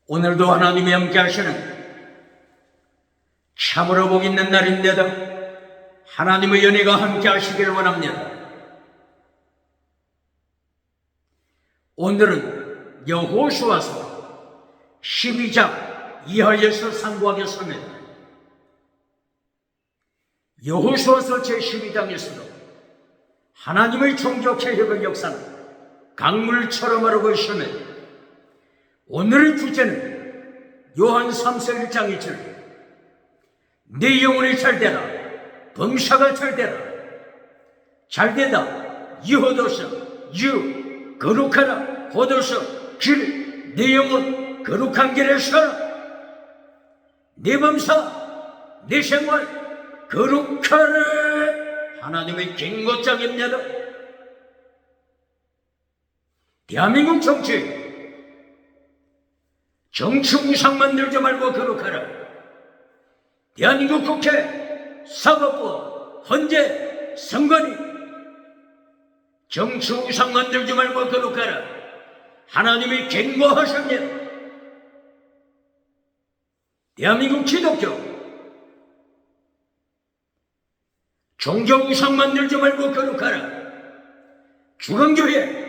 오늘도 하나님이 함께 하시는 참으로 복 있는 날인데도 하나님의 은혜가 함께 하시기를 원합니다. 오늘은 여호수아서 12장 이하에서 상고하겠습니다. 여호수아서 제12장에서도 하나님의 종족 개혁의 역사는 강물처럼 흐르고 있습니다. 오늘의 주제는 요한 3서 1장 2절 내 영혼이 잘되라 범사가 잘되라 잘되다 유호도서 유 거룩하라 호도서 길 내 영혼 거룩한 길에 서라 내 범사 내 생활 거룩하라 하나님의 경고장입니다. 대한민국 정치 우상 만들지 말고 거룩하라. 대한민국 국회, 사법부, 헌재, 선관위 정치 우상 만들지 말고 거룩하라. 하나님이 경고하십니다. 대한민국 기독교 종교 우상 만들지 말고 거룩하라. 주광교회,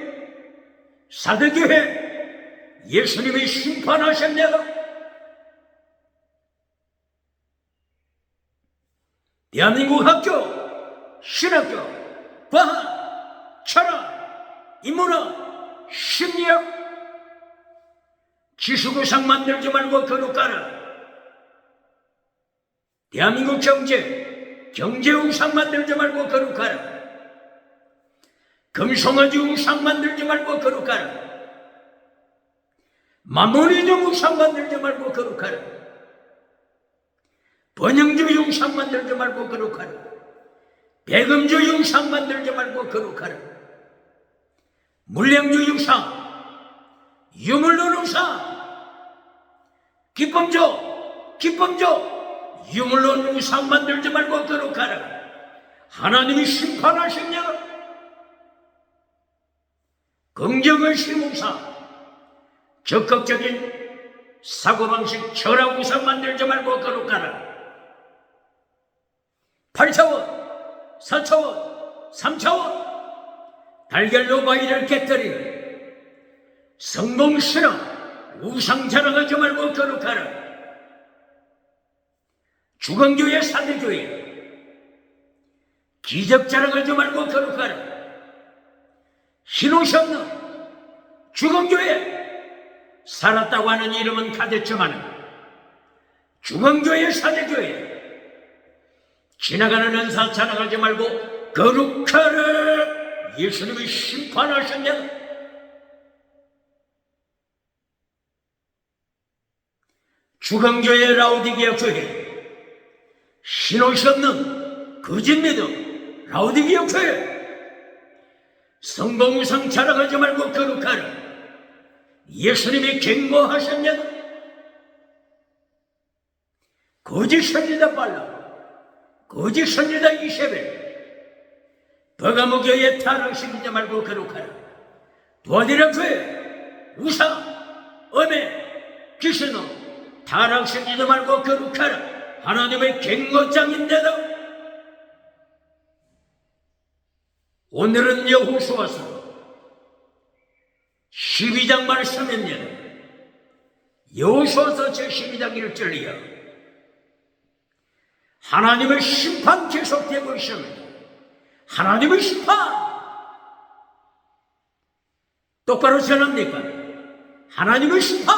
사대교회 예수님이 심판하셨네요. 대한민국 학교, 신학교, 과학, 철학, 인문학, 심리학 지수구상 만들지 말고 거룩하라. 대한민국 경제 우상 만들지 말고 거룩하라. 금송아지 우상 만들지 말고 거룩하라. 마모니즘 우상 만들지 말고 거룩하라. 번영주의 우상 만들지 말고 거룩하라. 배금주의 우상 만들지 말고 거룩하라. 물량주의 우상, 유물론 우상, 기쁨조, 유물론 우상 만들지 말고 거룩하라. 하나님이 심판하십니다. 긍정의식 우상, 적극적인 사고방식 철학 우상 만들지 말고 거룩하라. 8차원, 4차원, 3차원 달걀로 바위를 깨뜨리는 성공신앙 우상 자랑하지 말고 거룩하라. 주광교회 사대교회 기적 자랑하지 말고 거룩하라. 흰옷이 없는 주광교회 살았다고 하는 이름은 가졌지만 중앙교회 사대교회 지나가는 은사 자랑하지 말고 거룩하라. 예수님이 심판하셨냐. 주광교회 라오디게아 교회 신옷이 없는 거짓 믿음 라오디게아 교회 성공우상 자랑하지 말고 거룩하라. 예수님이 경고하셨냐. 거짓 선지자 발람 거짓 선지자 이세벨 버가모교회 타락시키지 말고 거룩하라. 도아디라 교회 우상 음해 귀신놈 타락시키지 말고 거룩하라. 하나님의 경고장인데도 오늘은 여호수아서 12장 말씀입니다. 여호수아서 제12장 1절이요. 하나님의 심판 계속되고 있습니다. 하나님의 심판 똑바로 전합니까? 하나님의 심판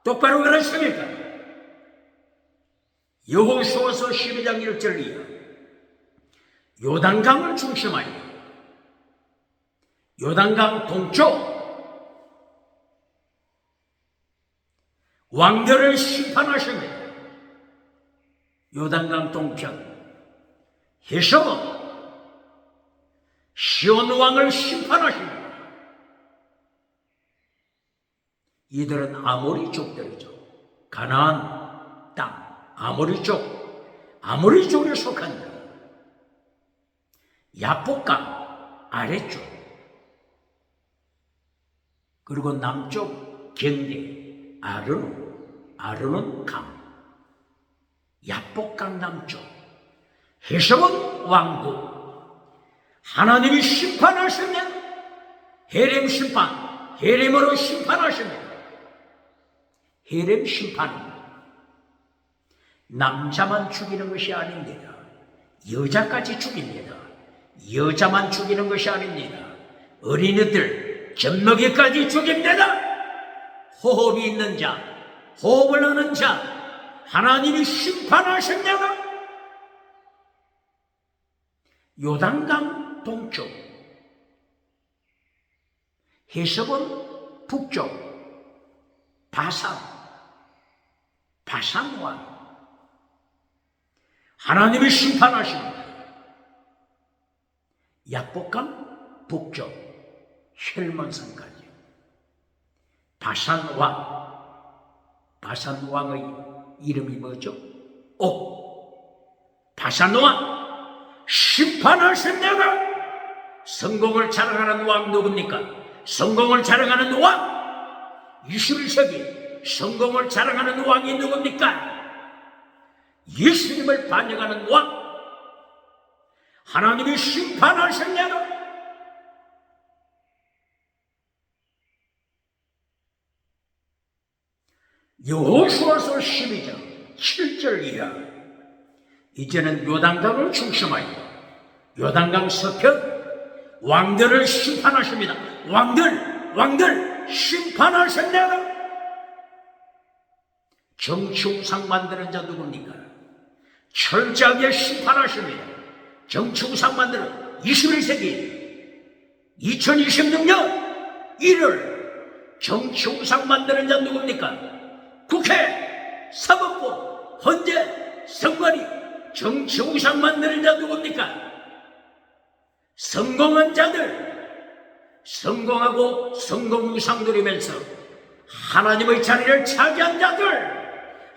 똑바로 그러십니까? 여호수아서 12장 1절이요. 요단강을 중심하여 요단강 동쪽 왕들을 심판하십니다. 요단강 동편 헤셔 시온 왕을 심판하십니다. 이들은 아모리 족들이죠. 가나안 땅 아모리 족에 속한다. 야복강 아래쪽 그리고 남쪽 경계 아르논 강, 야복강 남쪽, 헤세본 왕국. 하나님이 심판하시면 헤렘 심판, 헤렘으로 심판하시면 헤렘 심판입니다. 남자만 죽이는 것이 아닙니다. 여자까지 죽입니다. 여자만 죽이는 것이 아닙니다. 어린이들, 젖먹이까지 죽입니다. 호흡이 있는 자, 호흡을 하는 자, 하나님이 심판하십니다. 요단강 동쪽, 헤세본 북쪽, 바산왕, 하나님이 심판하십니다. 야복강 북쪽, 헬몬산까지. 바산왕의 이름이 뭐죠? 바산왕 심판하십니다. 성공을 자랑하는 왕 누굽니까? 성공을 자랑하는 왕, 21세기 성공을 자랑하는 왕이 누굽니까? 예수님을 반영하는 왕, 하나님이 심판하십니다. 여호수아서 12장 7절 이하. 이제는 요단강을 중심하여 요단강 서편 왕들을 심판하십니다. 왕들 심판하십니다. 정치우상 만드는 자 누굽니까? 철저하게 심판하십니다. 정치우상 만드는 21세기 2026년 1월 정치우상 만드는 자 누굽니까? 국회, 사법부, 헌재, 선관위, 정치우상 만드는 자 누굽니까? 성공한 자들, 성공하고 성공우상 누리면서 하나님의 자리를 차지한 자들,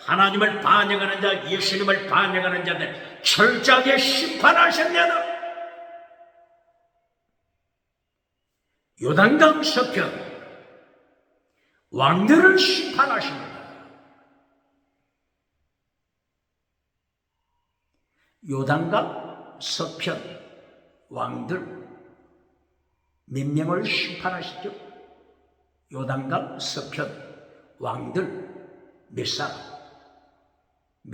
하나님을 반영하는 자, 예수님을 반영하는 자들 철저하게 심판하셨냐나. 요단강 서편 왕들을 심판하십니다. 요단강 서편 왕들 몇 명을 심판하시죠? 요단강 서편 왕들 몇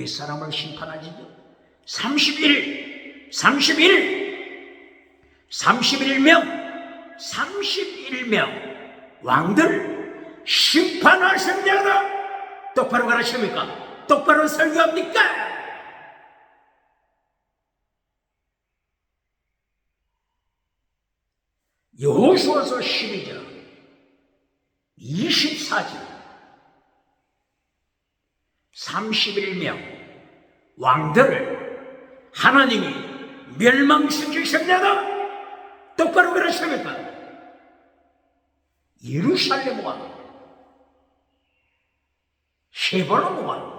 사람을 심판하시죠? 31명 왕들 심판하십니다. 똑바로 가르칩니까? 똑바로 설교합니까? 여호수아서 12장 24절 31명 왕들을 하나님이 멸망시키십니다. 똑바로 그러십니까? 예루살렘 왕, 헤브론 왕,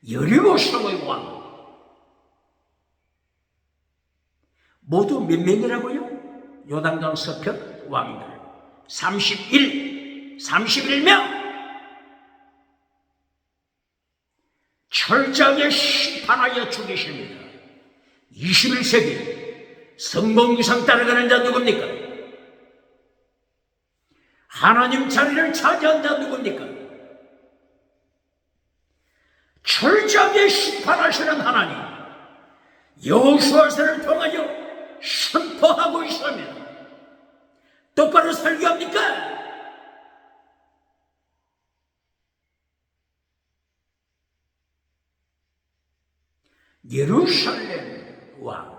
여리고 성의 왕 모두 몇 명이라고요? 요단강 서편 왕들 31명 철저하게 심판하여 죽이십니다. 21세기 성공유상 따라가는 자 누굽니까? 하나님 자리를 차지한 자 누굽니까? 철저하게 심판하시는 하나님 여호수아서를 통하여 선포하고 있으면 똑바로 설교합니까? 예루살렘 왕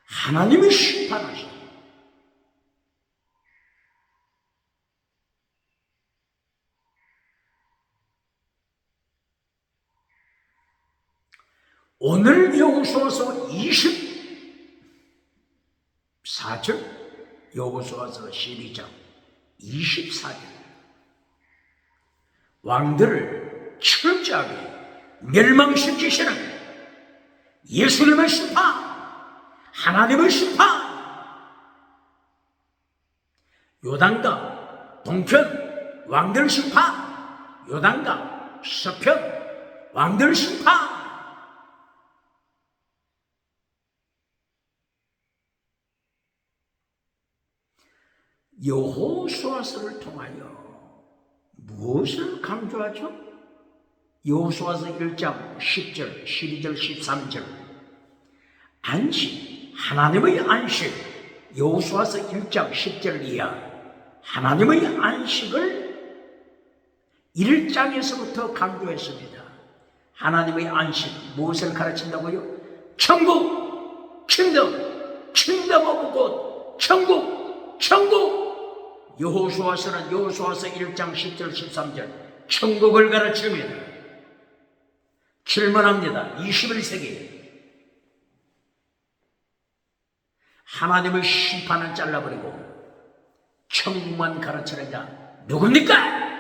하나님이 심판하시고 오늘 여호수아서 24절 여호수아서 12장 24절 왕들을 철저하게 멸망시키시는 예수님의 심판 하나님의 심판. 요단강 동편 왕들 심판, 요단강 서편 왕들 심판. 여호수아서를 통하여 무엇을 강조하죠? 여호수아서 1장 10절, 12절, 13절 안식, 하나님의 안식. 여호수아서 1장 10절 이하 하나님의 안식을 1장에서부터 강조했습니다. 하나님의 안식 무엇을 가르친다고요? 천국, 킹덤 오브 곧, 천국. 여호수아서는 여호수아서 1장 10절 13절 천국을 가르칩니다. 질문합니다. 21세기 하나님의 심판을 잘라버리고 천국만 가르치는 자 누굽니까?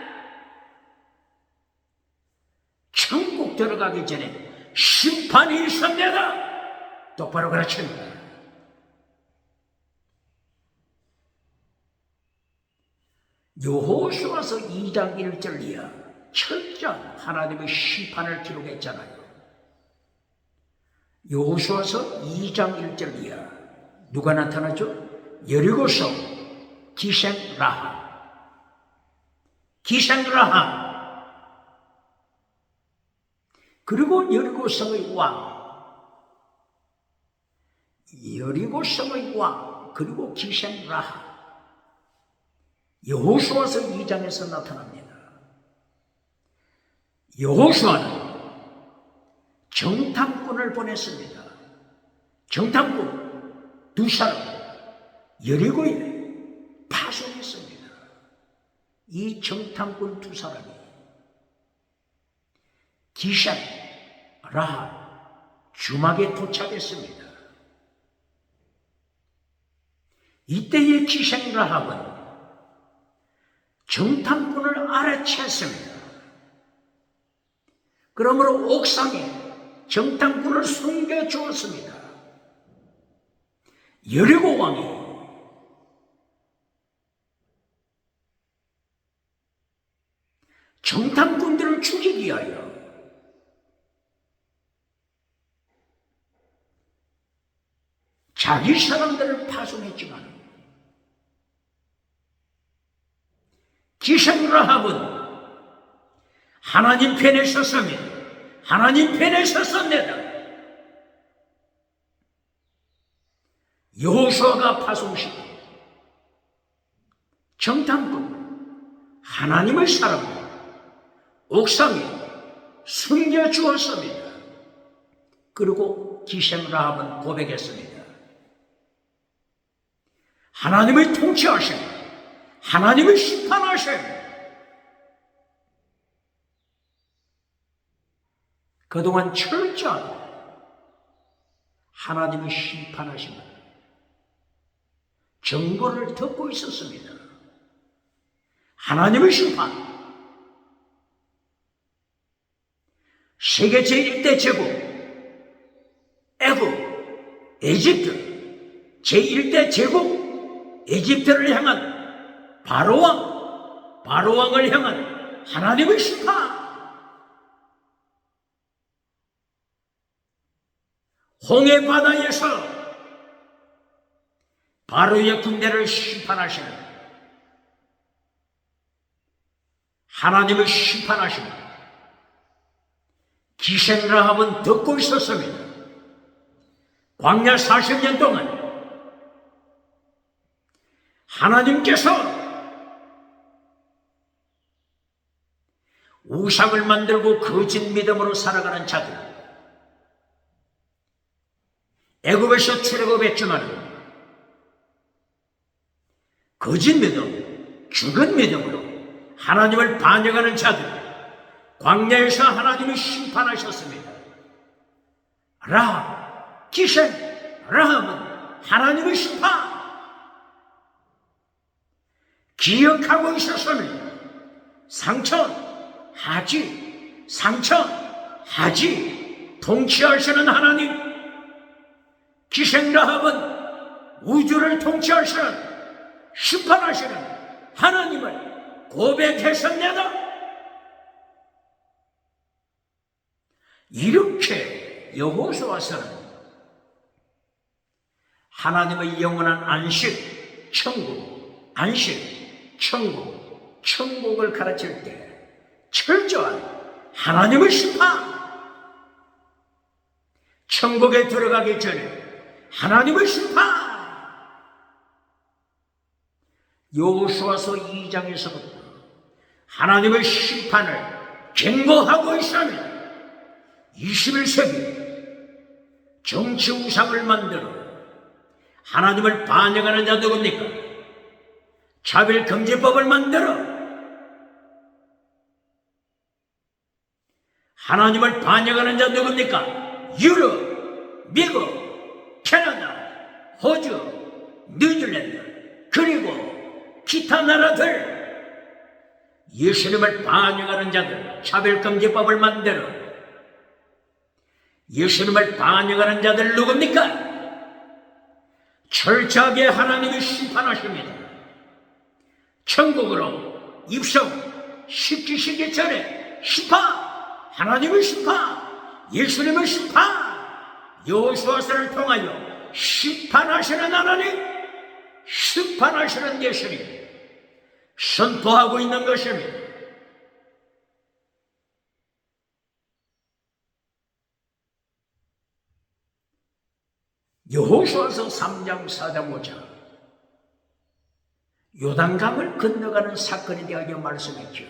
천국 들어가기 전에 심판이 있습니다. 똑바로 가르칩니다. 여호수아서 2장 1절 이하 철저한 하나님의 심판을 기록했잖아요. 여호수아서 2장 1절 이하 누가 나타나죠? 여리고성 기생라합. 그리고 여리고성의 왕 그리고 기생라합. 여호수아서 2장에서 나타납니다. 여호수아는 정탐꾼을 보냈습니다. 정탐꾼 두 사람 여리고에 파송했습니다. 이 정탐꾼 두 사람이 기생 라합 주막에 도착했습니다. 이때의 기생 라합은 정탐꾼을 알아챘습니다. 그러므로 옥상에 정탐꾼을 숨겨주었습니다. 여리고 왕이 정탐꾼들을 죽이기 위하여 자기 사람들을 파송했지만 기생 라합은 하나님 편에 섰습니다. 여호수아가 파송시키고 정탐꾼 하나님의 사람들 옥상에 숨겨주었습니다. 그리고 기생 라합은 고백했습니다. 하나님의 통치하심, 하나님의 심판하심, 그동안 철저하게 하나님의 심판하심을 정보를 듣고 있었습니다. 하나님의 심판, 세계 제1대 제국 애국, 에집트 제1대 제국 에집트를 향한 바로왕을 향한 하나님의 심판, 홍해 바다에서 바로의 군대를 심판하시는 하나님의 심판하시는 기생 라합은 듣고 있었습니다. 광야 40년 동안 하나님께서 우상을 만들고 거짓 믿음으로 살아가는 자들, 애굽에서 출애굽했지만 거짓 믿음, 죽은 믿음으로 하나님을 반역하는 자들, 광야에서 하나님이 심판하셨습니다. 라합, 기생 라합은 하나님의 심판 기억하고 있었습니다. 상처하지 통치하시는 하나님, 기생라합은 우주를 통치하시는 심판하시는 하나님을 고백했습니다. 이렇게 여호수아서는 하나님의 영원한 안식, 천국, 안식, 천국, 천국을 가르칠 때 철저한 하나님의 심판, 천국에 들어가기 전에 하나님의 심판, 여호수아서 2장에서부터 하나님의 심판을 경고하고 있습니다. 21세기 정치 우상을 만들어 하나님을 반역하는 자 누굽니까? 차별금지법을 만들어 하나님을 반역하는 자 누굽니까? 유럽, 미국, 캐나다, 호주, 뉴질랜드, 그리고 기타 나라들, 예수님을 반역하는 자들, 차별금지법을 만들어 예수님을 반역하는 자들 누굽니까? 철저하게 하나님이 심판하십니다. 천국으로 입성시키시기 전에 심판, 하나님의 심판, 예수님의 심판, 여호수아서를 통하여 심판하시는 하나님, 심판하시는 예수님 선포하고 있는 것입니다. 여호수아서 3장 4장 5장 요단강을 건너가는 사건에 대하여 말씀했죠.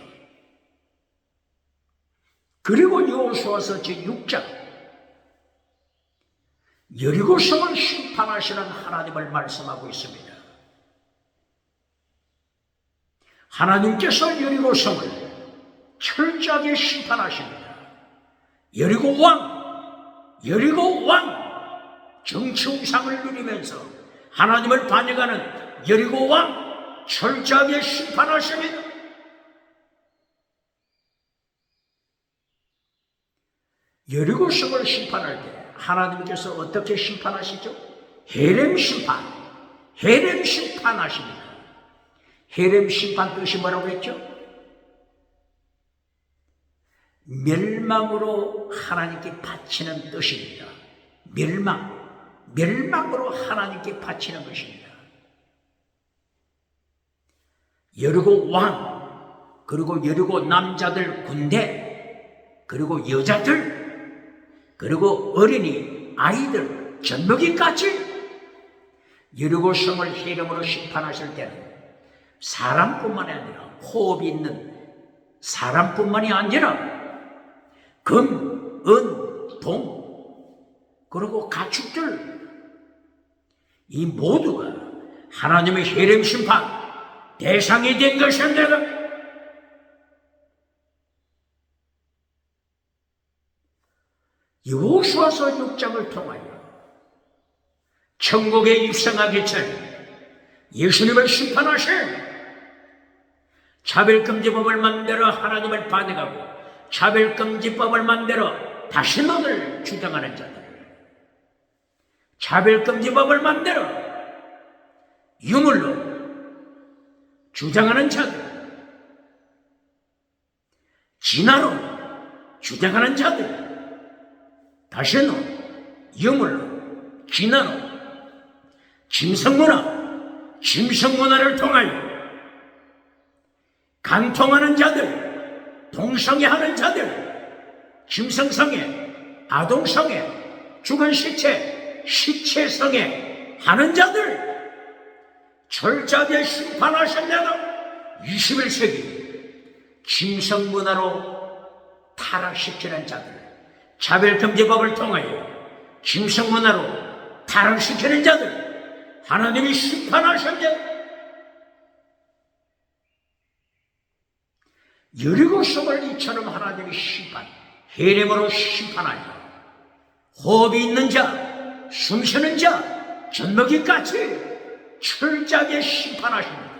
그리고 여호수아서 제6장 여리고성을 심판하시는 하나님을 말씀하고 있습니다. 하나님께서 여리고성을 철저하게 심판하십니다. 여리고 왕 정치 우상을 누리면서 하나님을 반역하는 여리고 왕 철저하게 심판하십니다. 여리고성을 심판할 때 하나님께서 어떻게 심판하시죠? 헤렘 심판하십니다. 헤렘 심판 뜻이 뭐라고 했죠? 멸망으로 하나님께 바치는 뜻입니다. 멸망으로 하나님께 바치는 것입니다. 여리고 왕, 그리고 여리고 남자들 군대, 그리고 여자들, 그리고 어린이, 아이들, 젖먹이까지 여리고 성을 헤렘으로 심판하실 때는 사람뿐만이 아니라 호흡이 있는 사람뿐만이 아니라 금, 은, 동, 그리고 가축들, 이 모두가 하나님의 헤렘 심판 대상이 된 것입니다. 여호수아서 6장을 통하여 천국에 입성하기 전에 예수님을 심판하신 차별금지법을 만들어 하나님을 반역하고 차별금지법을 만들어 다신론을 주장하는 자들, 차별금지법을 만들어 유물로 주장하는 자들, 진화로 주장하는 자들, 다신론, 유물로, 진화로, 짐승문화를 통하여 간통하는 자들, 동성애하는 자들, 짐승성애, 아동성애, 죽은 시체성애 하는 자들 철저하게 심판하셨냐고. 21세기 짐승문화로 타락시키는 자들, 차별금지법을 통하여 짐승문화로 타락시키는 자들 하나님이 심판하셨냐. 여리고성을 이처럼 하나님이 헤렘으로 심판하여 호흡이 있는 자, 숨쉬는 자, 젖먹이까지 철저하게 심판하십니다.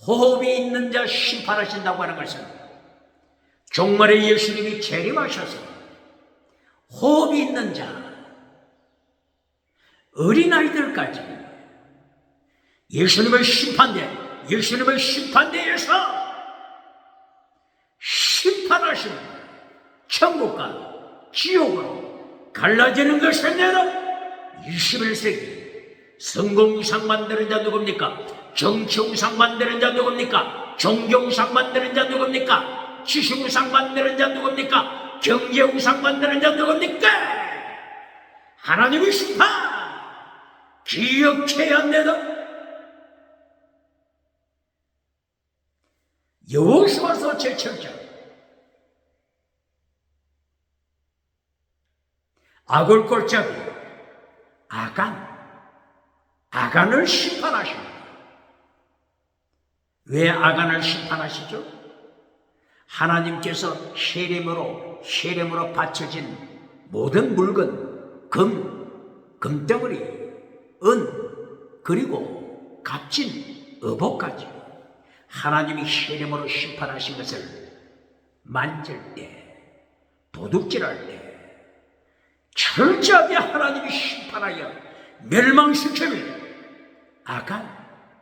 호흡이 있는 자 심판하신다고 하는 것은 종말에 예수님이 재림하셔서 호흡이 있는 자, 어린아이들까지 예수님의 심판대에서 심판하시는 천국과 지옥으로 갈라지는 것이 내로 21세기 성공 우상 만드는 자 누굽니까? 정치 우상 만드는 자 누굽니까? 종교 우상 만드는 자 누굽니까? 지식 우상 만드는 자 누굽니까? 경제 우상 만드는 자 누굽니까? 하나님의 심판 기억해야 합니다. 여호수아서 제7장 악을 골짜기 아간을 심판하십니다. 왜 아간을 심판하시죠? 하나님께서 세렘으로 바쳐진 모든 물건, 금덩어리, 은, 그리고 값진 어복까지 하나님이 세렘으로 심판하신 것을 만질 때, 도둑질할 때 철저하게 하나님이 심판하여 멸망시키며 아간,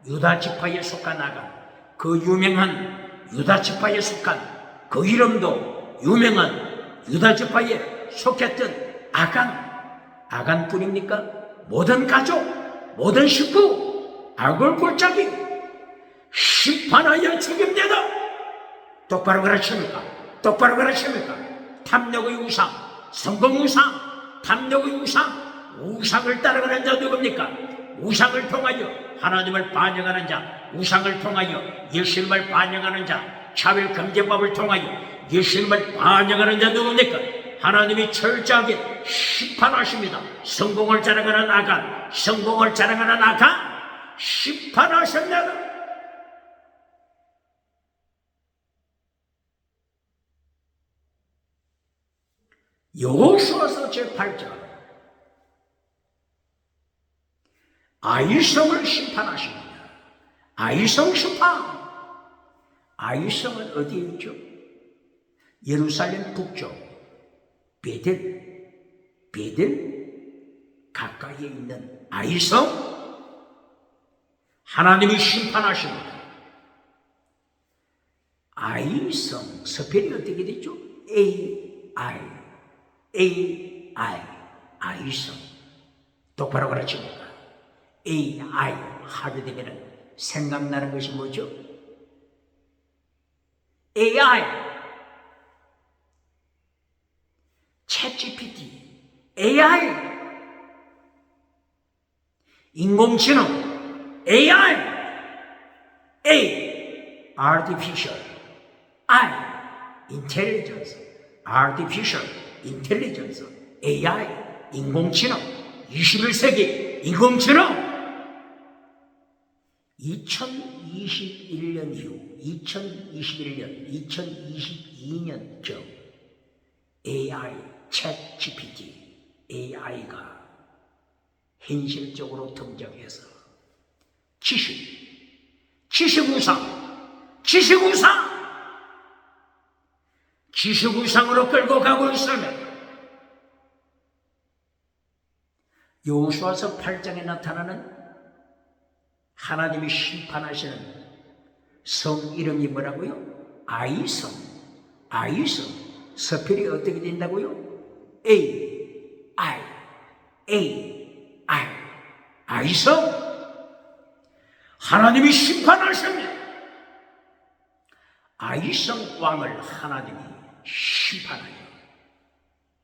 유다지파에 속한 아간, 그 유명한 유다지파에 속한 그 이름도 유명한 유다지파에 속했던 아간뿐입니까? 모든 가족, 모든 식구 악을 골짜기 심판하여 죽입니다. 똑바로 가르칩니까? 똑바로 가르칩니까? 탐욕의 우상, 성공 우상, 탐욕의 우상을 따라가는 자 누굽니까? 우상을 통하여 하나님을 반영하는 자, 우상을 통하여 예수님을 반영하는 자, 차별금지법을 통하여 예수님을 반영하는 자 누굽니까? 하나님이 철저하게 심판하십니다. 성공을 자랑하는 아간, 심판하셨나다. 여호수아서 제8장 아이성을 심판하십니다. 아이성 심판. 아이성은 어디에 있죠? 예루살렘 북쪽 베델 가까이에 있는 아이성. 하나님이 심판하십니다. 아이성 스펠이 어떻게 되죠? 아이성. 똑바로 가르칩니다. 하게 되면 생각나는 것이 뭐죠? 챗GPT, 인공지능, artificial, intelligence, 인공지능, 21세기 인공지능. 2021년 이후 2022년경 챗GPT, AI가 현실적으로 등장해서 지식우상으로 끌고 가고 있으면 여호수아서 8장에 나타나는 하나님이 심판하시는 성 이름이 뭐라고요? 아이성. 스펠이 어떻게 된다고요? 아이성. 하나님이 심판하시면 아이성 왕을 하나님이 심판하여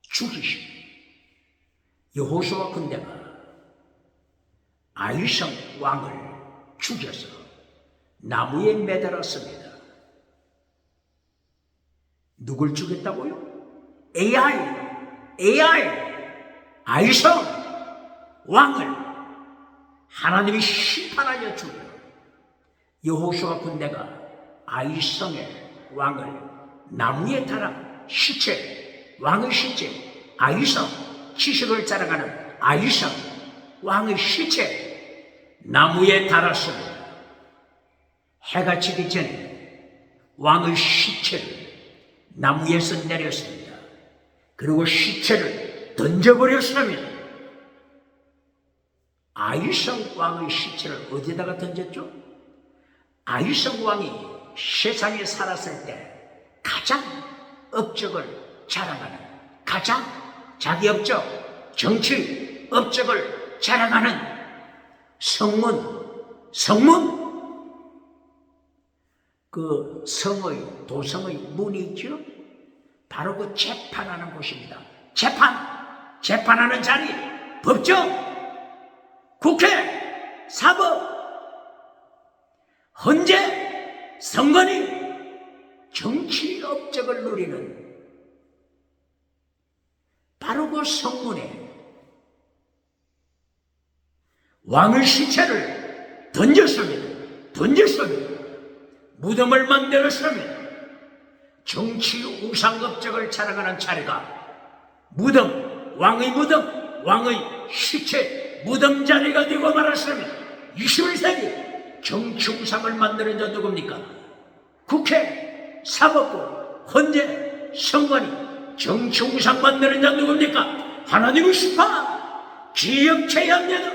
죽이십니다. 여호수아 군대가 아이성 왕을 죽여서 나무에 매달았습니다. 누굴 죽였다고요? 아이성 왕을 하나님이 심판하여 죽여. 여호수아 군대가 아이성의 왕을 나무에 달아 왕의 시체, 아이성, 지식을 자랑하는 아이성 왕의 시체 나무에 달았습니다. 해가 지기 전에 왕의 시체를 나무에서 내렸습니다. 그리고 시체를 던져버렸습니다. 아이성 왕의 시체를 어디다가 던졌죠? 아이성 왕이 세상에 살았을 때 가장 업적을 자랑하는, 가장 자기 업적, 정치 업적을 자랑하는 성문, 그 성의, 도성의 문이 있죠? 바로 그 재판하는 곳입니다. 재판하는 자리, 법정, 국회, 사법, 헌재, 선관위, 정치 업적을 누리는 바로 그 성문에 왕의 시체를 던졌습니다. 무덤을 만들었습니다. 정치 우상 업적을 자랑하는 자리가 무덤, 왕의 시체, 무덤 자리가 되고 말았습니다. 21세기 정치 우상을 만드는 자 누굽니까? 국회, 사법부, 헌재, 선관위, 정치 우상 만드는 자 누굽니까? 하나님의 심판, 기억제한제도,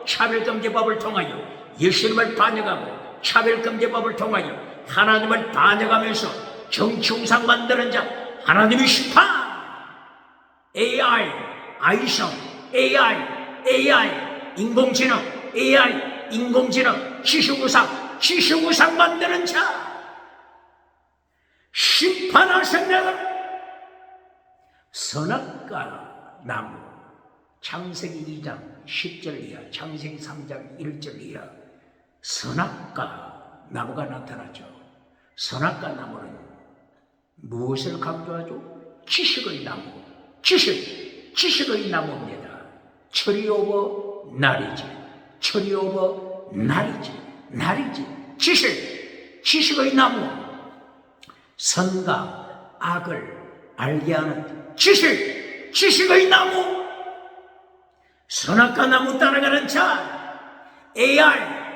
차별금지법을 통하여 예수님을 반역하고 차별금지법을 통하여 하나님을 반역하면서 정치 우상 만드는 자 하나님의 심판. AI, 아이성, AI, 인공지능, AI, 인공지능, 지식우상 만드는 자 심판하셨냐고. 선악과 나무, 창세기 2장 10절 이하, 창세기 3장 1절 이하, 선악과 나무가 나타나죠. 선악과 나무는 무엇을 강조하죠? 지식의 나무, 지식의 나무입니다. 트리 오브 나리지, 지식의 나무, 선과 악을 알게 하는 지식의 나무, 선악과 나무 따라가는 자, AI,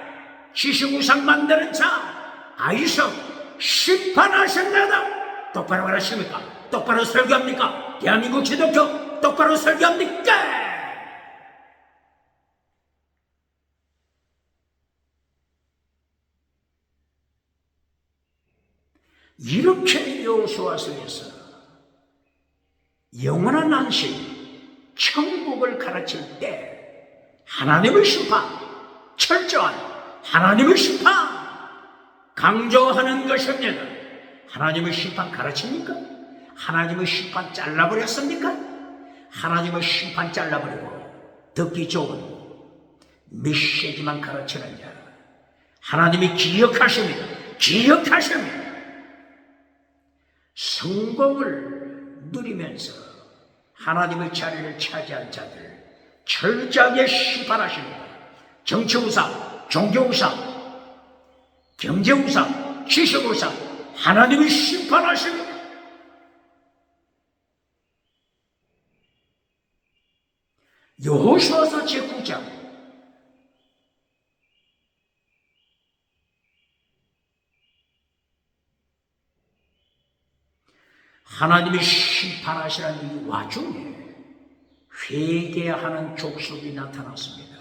지식우상 만드는 자, 아이성, 심판하셨나다. 똑바로 말하십니까? 똑바로 설교합니까? 대한민국 기독교 똑바로 설교합니까? 이렇게 여호수아 속에서 영원한 안식, 천국을 가르칠 때 하나님의 심판, 철저한 하나님의 심판 강조하는 것입니다. 하나님의 심판 가르칩니까? 하나님의 심판 잘라버렸습니까? 하나님의 심판 잘라버리고 듣기 좋은 메시지만 가르치는 자, 하나님이 기억하십니다. 성공을 누리면서 하나님의 자리를 차지한 자들 철저하게 심판하십니다. 정치우상, 종교우상, 경제우상, 지식우상 하나님이 심판하십니다. 여호수아서 제9장 하나님이 심판하시라는 이 와중에 회개하는 족속이 나타났습니다.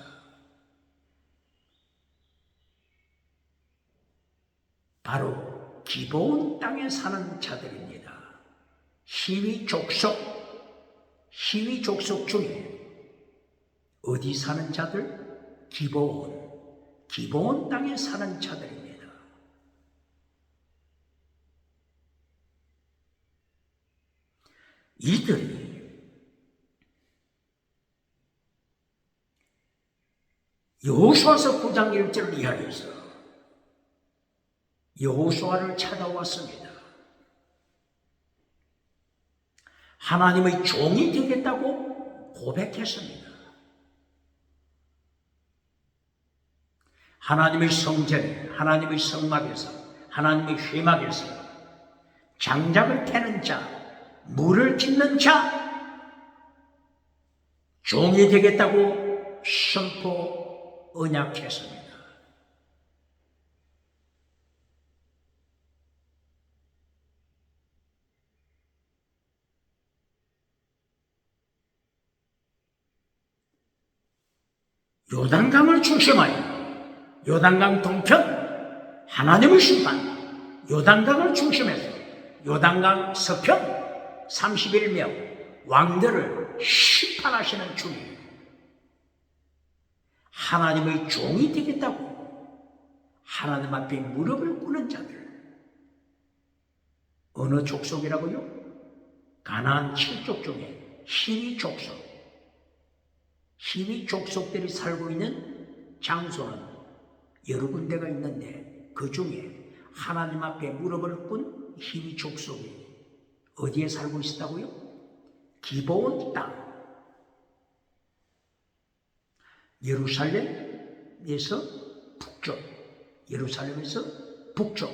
바로 기브온 땅에 사는 자들입니다. 히위 족속 중에 어디 사는 자들? 기브온 땅에 사는 자들입니다. 이들이 여호수아서 9장 1절 이하에서 여호수아를 찾아왔습니다. 하나님의 종이 되겠다고 고백했습니다. 하나님의 성전에, 하나님의 성막에서, 하나님의 회막에서 장작을 캐는 자, 물을 짓는 자, 종이 되겠다고 선포 언약했습니다. 요단강을 중심하여 요단강 동편 하나님의 심판, 요단강을 중심해서 요단강 서편 31명 왕들을 심판하시는 주님, 하나님의 종이 되겠다고 하나님 앞에 무릎을 꿇는 자들, 어느 족속이라고요? 가나안 7족 중에 히위 족속. 히위 족속들이 살고 있는 장소는 여러 군데가 있는데 그 중에 하나님 앞에 무릎을 꿇은 히위 족속이 어디에 살고 있었다고요? 기브온 땅. 예루살렘에서 북쪽, 예루살렘에서 북쪽,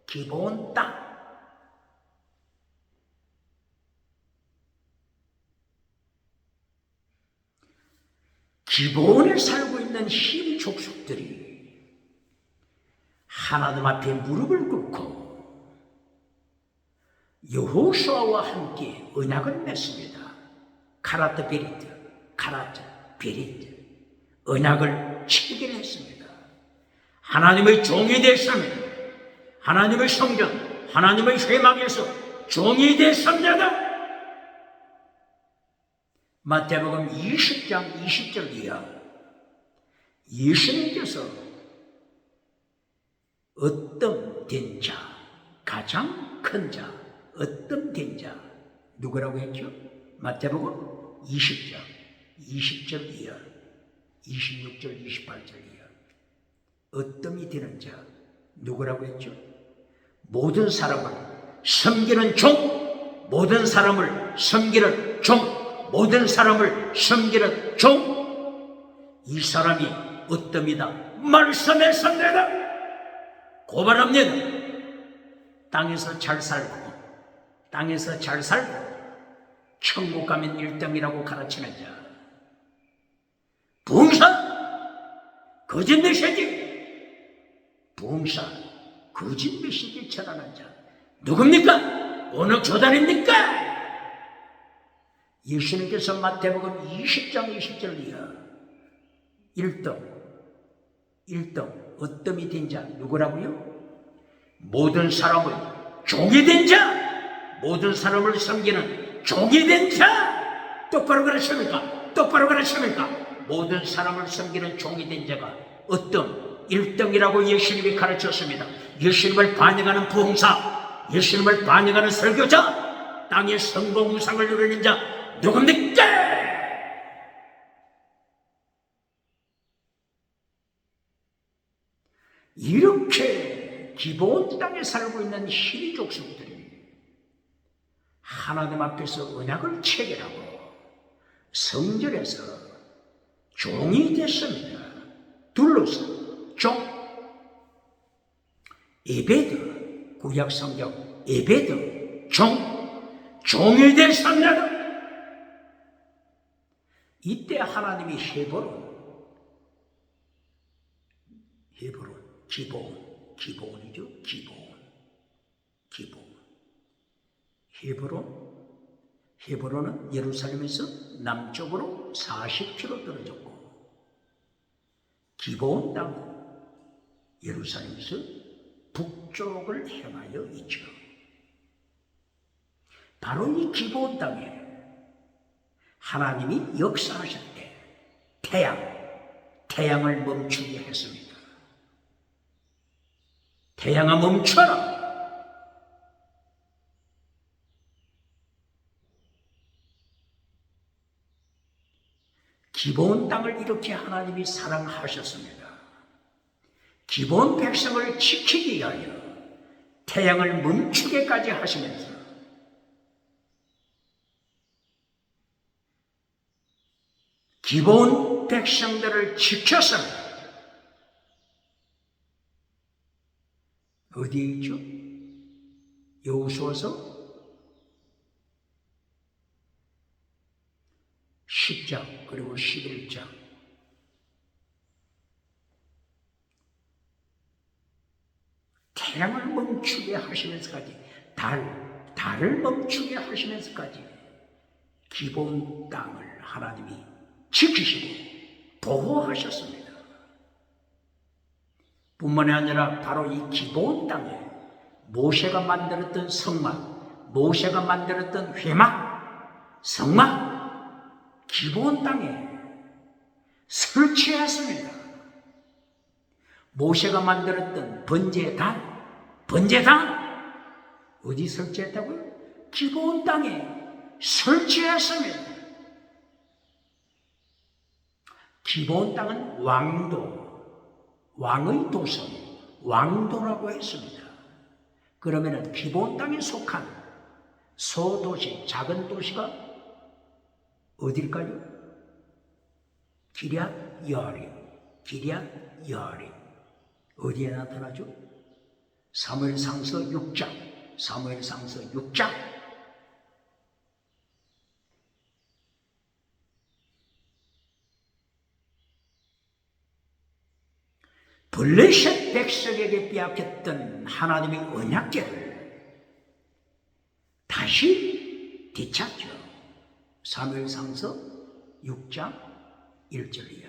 기브온 땅. 기브온에 살고 있는 히위 족속들이 하나님 앞에 무릎을 꿇고 여호수아와 함께 언약을 맺습니다. 카라트 베리트, 카라트 베리트, 언약을 체결했습니다. 하나님의 종이 됐습니다. 하나님의 성전, 하나님의 회막에서 종이 됐습니다. 마태복음 20장 20절 이하, 예수님께서 어떤 자, 가장 큰 자, 어떤 자, 누구라고 했죠? 마태복음 20장 20절 이하, 26절 28절 이하, 어떤이 되는 자, 누구라고 했죠? 모든 사람을 섬기는 종, 모든 사람을 섬기는 종, 모든 사람을 섬기는 종, 이 사람이 어떻습니다? 말씀에 섭니다. 고발합니다. 땅에서 잘 살고, 땅에서 잘 살고 천국 가면 1등이라고 가르치는 자, 부흥사 거짓 메시지, 부흥사 거짓 메시지 전하는 자 누굽니까? 어느 교단입니까? 예수님께서 마태복음 20장 20절 이하 1등 어뜸이 된 자 누구라고요? 모든 사람을 종이 된 자, 모든 사람을 섬기는 종이 된 자. 똑바로 가르칩니까? 똑바로 가르칩니까? 모든 사람을 섬기는 종이 된 자가 어떤 1등이라고 예수님이 가르쳤습니다. 예수님을 반영하는 부흥사, 예수님을 반영하는 설교자, 땅의 성공 우상을 누리는 자 누굽니까? 이렇게 기브온 땅에 살고 있는 히위 족속들이 하나님 앞에서 언약을 체결하고 성전에서 종이 됐습니다. 둘러서 종, 에베드, 구약 성경 에베드, 종이 됐습니다. 이때 하나님이 헤브론, 기브온이죠. 헤브론은 예루살렘에서 남쪽으로 40km 떨어졌고, 기브온 땅은 예루살렘에서 북쪽을 향하여 있죠. 바로 이 기브온 땅에 하나님이 역사하실 때 태양을 멈추게 했습니다. 태양아 멈춰라. 기브온 땅을 이렇게 하나님이 사랑하셨습니다. 기브온 백성을 지키기 위하여 태양을 멈추게까지 하시면서 기브온 백성들을 지켰습니다. 어디에 있죠? 여호수아서 10장 그리고 11장. 태양을 멈추게 하시면서까지, 달을 멈추게 하시면서까지 기브온 땅을 하나님이 지키시고 보호하셨습니다. 뿐만이 아니라 바로 이 기브온 땅에 모세가 만들었던 성막, 모세가 만들었던 회막, 성막, 기브온 땅에 설치했습니다. 모세가 만들었던 번제단 어디 설치했다고요? 기브온 땅에 설치했습니다. 기브온 땅은 왕의 도성, 왕도라고 했습니다. 그러면은 기브온 땅에 속한 소도시, 작은 도시가 어딜까요? 기럇 여아림. 어디에 나타나죠? 사무엘상서 6장. 블레셋 백성에게 빼앗겼던 하나님의 언약궤를 다시 되찾죠. 사무엘상서 6장 1절이요.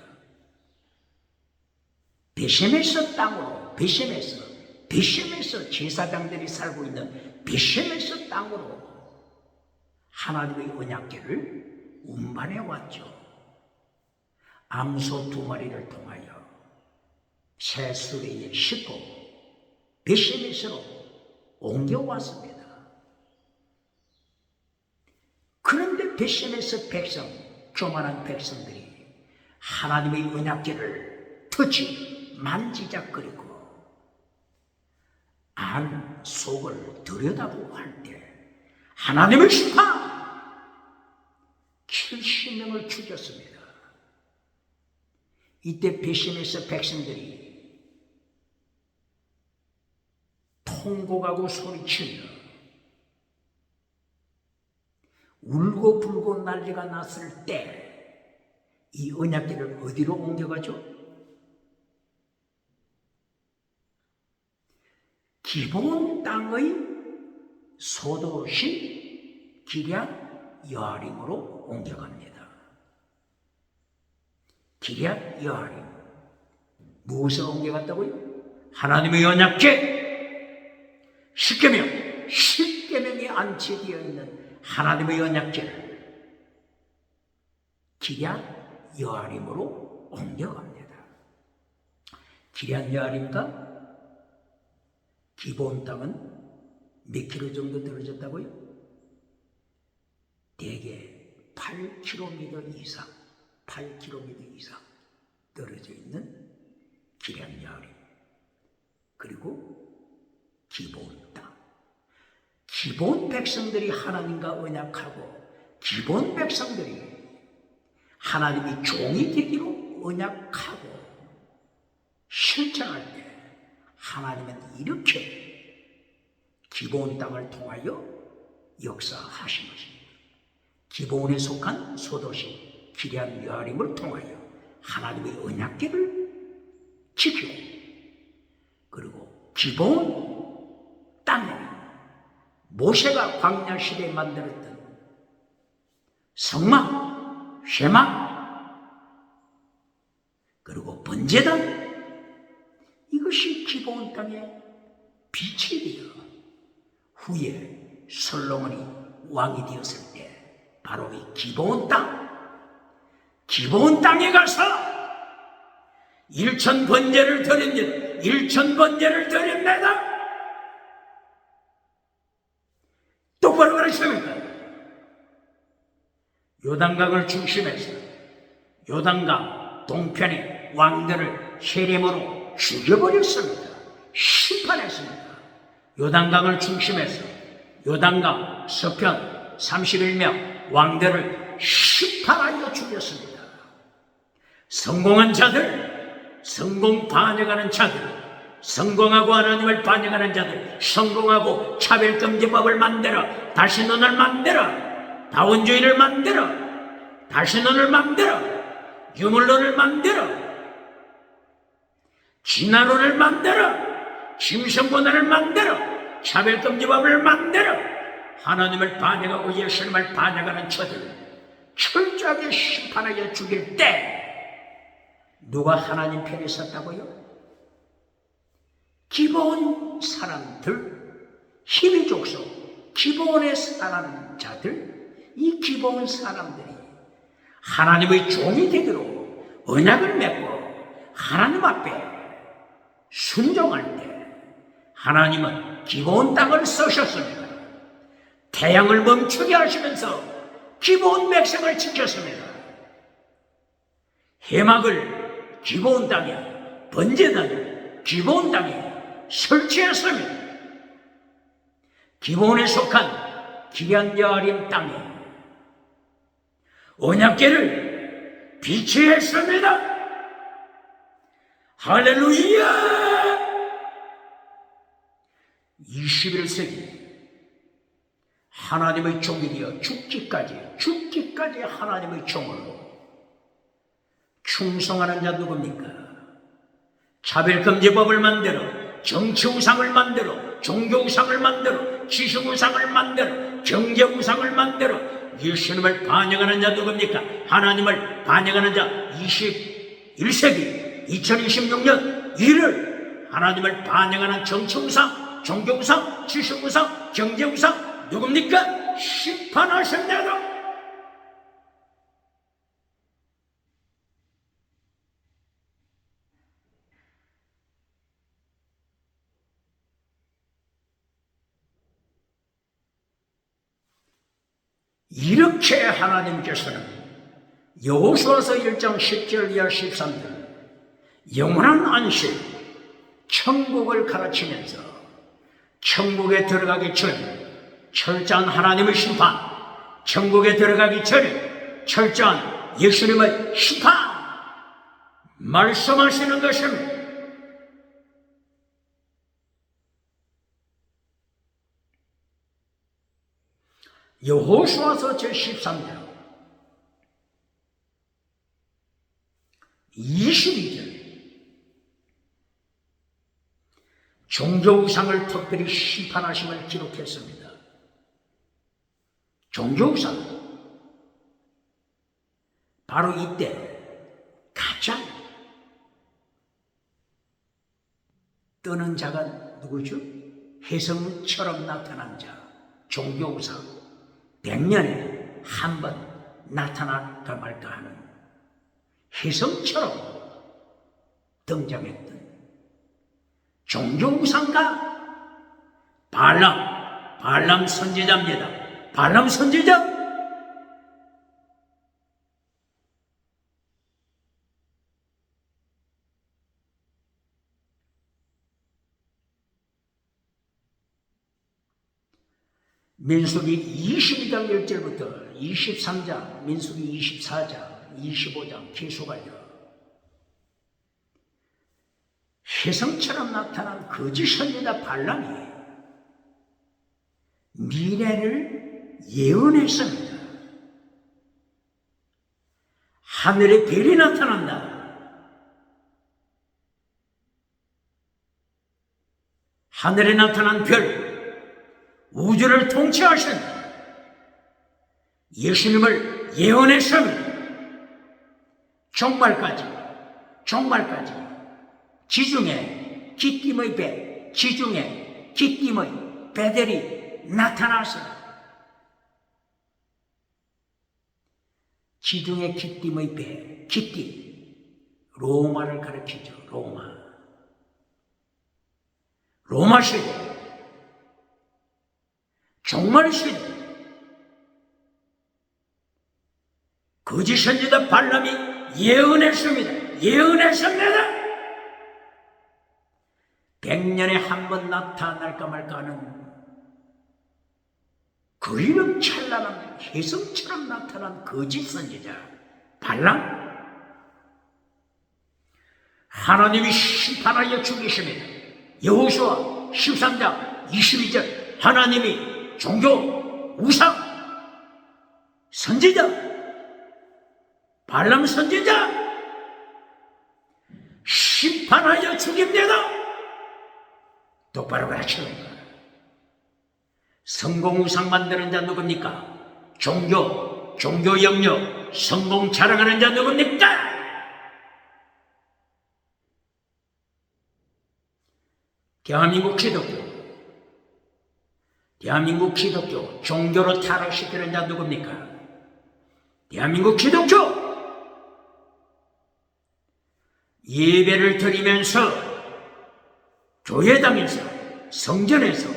베셈에서 땅으로, 베셈에서 제사장들이 살고 있는 베셈에서 땅으로 하나님의 언약궤를 운반해 왔죠. 암소 2마리를 통하여 새 수레에 싣고 베셈에서로 옮겨왔습니다. 그런데 베셈에서 조만한 백성들이 하나님의 언약궤를 만지작거리고 안 속을 들여다보고 할 때 하나님의 심판 70명을 죽였습니다. 이때 베셈에서 백성들이 통곡하고 소리치며 울고 불고 난리가 났을 때 이 언약궤를 어디로 옮겨가죠? 기브온 땅의 소도시 기럇 여아림으로 옮겨갑니다. 기럇 여아림. 무엇을 옮겨갔다고요? 하나님의 언약궤, 십계명이 안치되어 있는 하나님의 언약궤를 기럇 여아림으로 옮겨갑니다. 기럇 여아림과 기브온 땅은 몇 킬로 정도 떨어졌다고요? 대개 8km 이상 떨어져 있는 기럇 여아림, 그리고 기브온 땅. 기브온 백성들이 하나님과 언약하고 기브온 백성들이 하나님이 종이 되기로 언약하고 실천할 때 하나님은 이렇게 기브온 땅을 통하여 역사하신 것입니다. 기브온에 속한 소도시 기럇 여아림을 통하여 하나님의 언약궤를 지키고, 그리고 기브온 땅에 모세가 광야 시대에 만들었던 성막, 회막, 그리고 번제단, 이것이 기브온 땅의 빛이 되어 후에 솔로몬이 왕이 되었을 때 바로 이 기브온 땅에 가서 일천 번제를 드립니다. 똑바로 그러십니까? 요단강을 중심해서 요단강 동편의 왕들을 세렘으로 죽여버렸습니다. 심판했습니다. 요단강을 중심해서 요단강 서편 31명 왕들을 심판하여 죽였습니다. 성공한 자들, 성공 반역하는 자들, 성공하고 하나님을 반역하는 자들, 성공하고 차별금지법을 만들어 다신론을 만들어 다원주의를 만들어 다신론을 만들어 유물론을 만들어 진화론을 만들어 짐승권을 만들어 차별금지법을 만들어 하나님을 반역하고 예수님을 반역하는 자들 철저하게 심판하여 죽일 때 누가 하나님 편에 섰다고요? 기본 사람들, 힘의 족속, 기본에 사는 자들, 이 기본 사람들이 하나님의 종이 되기로 언약을 맺고 하나님 앞에 순종할 때 하나님은 기본 땅을 쓰셨습니다. 태양을 멈추게 하시면서 기본 백성을 지켰습니다. 해막을 기본 땅에, 번제단을 기본 땅에 설치했습니다. 기본에 속한 기한여림 땅에 언약궤를 비치했습니다. 할렐루야! 21세기 하나님의 종이 되어 죽기까지 하나님의 종으로 충성하는 자 누굽니까? 차별금지법을 만들어, 정치우상을 만들어, 종교우상을 만들어, 지식우상을 만들어, 경제우상을 만들어 예수님을 반영하는 자 누굽니까? 하나님을 반영하는 자 21세기 2026년 1월 하나님을 반영하는 정치우상, 종교우상, 지식우상, 경제우상 누굽니까? 심판하셨네요. 이렇게 하나님께서는 여호수아서 1장 10절 이하 13절 영원한 안식, 천국을 가르치면서 천국에 들어가기 전에 철저한 하나님의 심판, 천국에 들어가기 전에 철저한 예수님의 심판 말씀하시는 것입니다. 여호수아서 제13장 22절 종교우상을 특별히 심판하심을 기록했습니다. 종교우상 바로 이때 가장 뜨는 자가 누구죠? 혜성처럼 나타난 자, 종교우상 100년에 한 번 나타날까 말까 하는 혜성처럼 등장했던 종교우상가 발람 선지자입니다. 발람 선지자 민수기 22장 1절부터 23장, 민수기 24장, 25장 계속하여 혜성처럼 나타난 거짓 선지자 발람이 미래를 예언했습니다. 하늘에 별이 나타난다. 하늘에 나타난 별, 우주를 통치하신 예수님을 예언했습니다. 종말까지 지중해 기띔의 배, 지중해 기띔의 배들이 나타났어요. 지중해 기띔의 배, 기띔 로마를 가리키죠. 로마 시대 종말 시대 거짓 선지자 발람이 예언했습니다. 100년에 한 번 나타날까 말까 하는 그 이름 찬란한 혜성처럼 나타난 거짓 선지자 발람, 하나님이 심판하여 죽이십니다. 여호수아 13장 22절 하나님이 종교, 우상, 선지자, 발람 선지자 심판하여 죽입니다. 똑바로 가르치는 거야. 성공 우상 만드는 자 누굽니까? 종교 영역, 성공 자랑하는 자 누굽니까? 대한민국 기독교 종교로 타락시키는 자 누굽니까? 대한민국 기독교! 예배를 드리면서 교회당에서 성전에서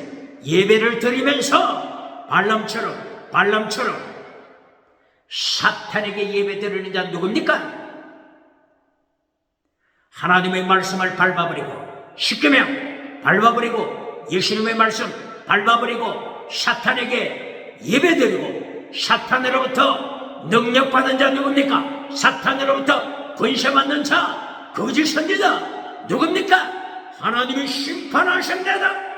예배를 드리면서 발람처럼 사탄에게 예배 드리는 자 누굽니까? 하나님의 말씀을 밟아버리고 십계명 밟아버리고 예수님의 말씀 밟아버리고 사탄에게 예배드리고 사탄으로부터 능력받은 자 누굽니까? 사탄으로부터 권세받는 자 거짓 선지자 누굽니까? 하나님이 심판하십니다.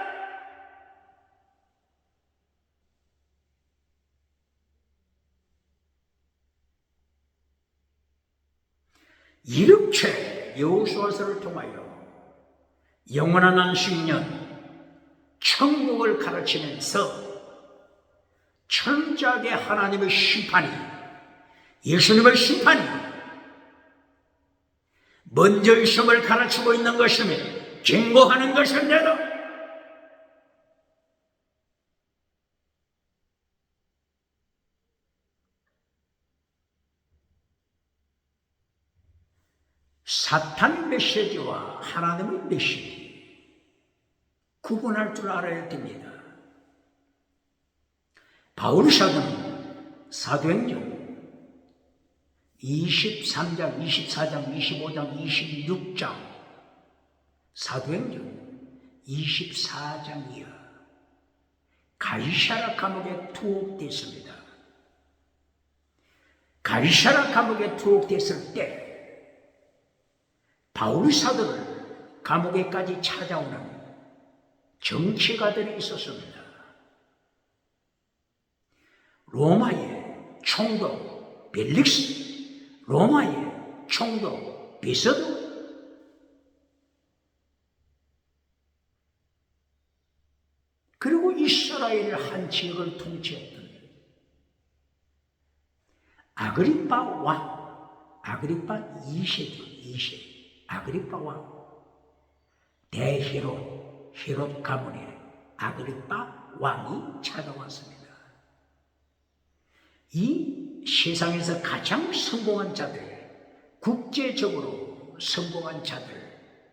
이렇게 여호수아서를 통하여 영원한 안식년 천국을 가르치면서 철저하게 하나님의 심판이 예수님의 심판이 먼저 있음을 가르치고 있는 것이며 경고하는 것인데도 사탄 메시지와 하나님의 메시지 구분할 줄 알아야 됩니다. 바울 사도는 사도행전 23장, 24장, 25장, 26장 사도행전 24장이야 가이사랴 감옥에 투옥됐습니다. 가이사랴 감옥에 투옥됐을 때 바울 사도를 감옥에까지 찾아오는 정치가들이 있었습니다. 로마의 총독 벨릭스, 로마의 총독 비서도, 그리고 이스라엘 한 지역을 통치했던 아그리파 왕, 아그리파 2세죠. 아그리파 왕, 헤롯 가문의 아그리파 왕이 찾아왔습니다. 이 세상에서 가장 성공한 자들, 국제적으로 성공한 자들,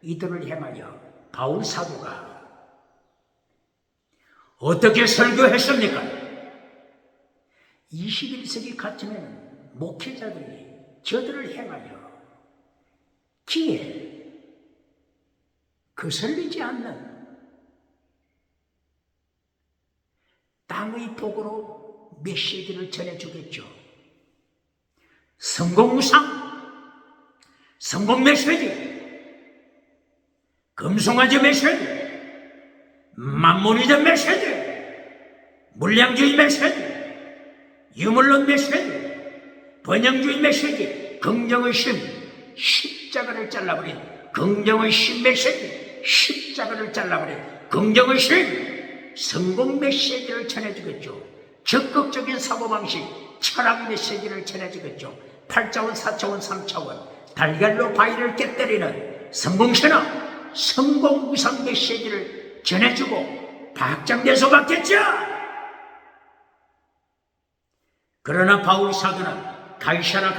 이들을 향하여 바울 사도가 어떻게 설교했습니까? 21세기 같으면 목회자들이 저들을 향하여 기에 거슬리지 않는 땅의 복으로 메시지를 전해주겠죠. 성공상, 성공 메시지, 금송아지 메시지, 만몬이전 메시지, 물량주의 메시지, 유물론 메시지, 번영주의 메시지, 긍정의 심, 십자가를 잘라버린 긍정의 심 메시지, 십자가를 잘라버린 긍정의 심, 성공 메시지를 전해주겠죠. 적극적인 사고방식, 철학 메시지를 전해주겠죠. 8차원, 4차원, 3차원, 달걀로 바위를 깨뜨리는 성공신화, 성공우상 메시지를 전해주고 박장대소 받겠죠. 그러나 바울 사도는 가이사랴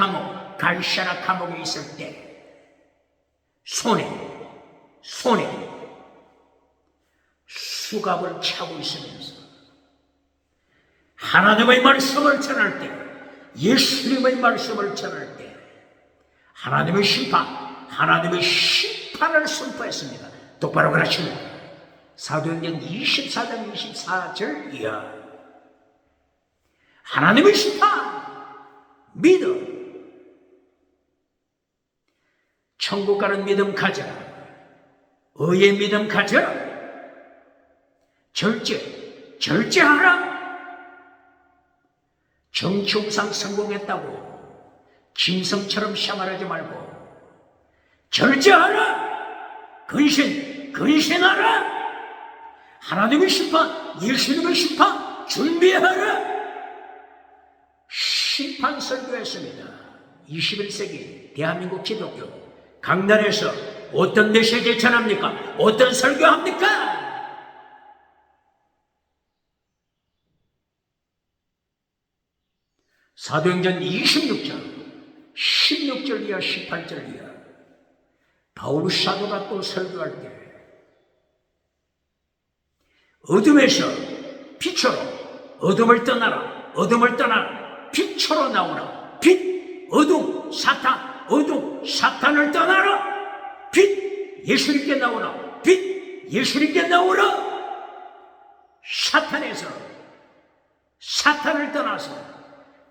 감옥에 있을 때 손에 수갑을 차고 있으면서 하나님의 말씀을 전할 때, 예수님의 말씀을 전할 때 하나님의 심판을 선포했습니다. 똑바로 그러십니다. 사도행전 24장 24절 이하 하나님의 심판, 믿음, 천국 가는 믿음 가져라, 의의 믿음 가져라, 절제하라. 정치우상 성공했다고 짐승처럼 샤말하지 말고 절제하라, 근신하라. 하나님의 심판, 예수님의 심판 준비하라. 심판 설교했습니다. 21세기 대한민국 기독교 강단에서 어떤 메시지 전합니까? 어떤 설교합니까? 사도행전 26장 16절 이하 18절 이하 바울 사도가 또 설교할 때 어둠에서 빛으로 어둠을 떠나라, 어둠을 떠나라, 빛으로 나오라. 빛, 어둠, 사탄, 어둠, 사탄을 떠나라. 빛, 예수님께 나오라. 빛, 예수님께 나오라. 사탄에서 사탄을 떠나서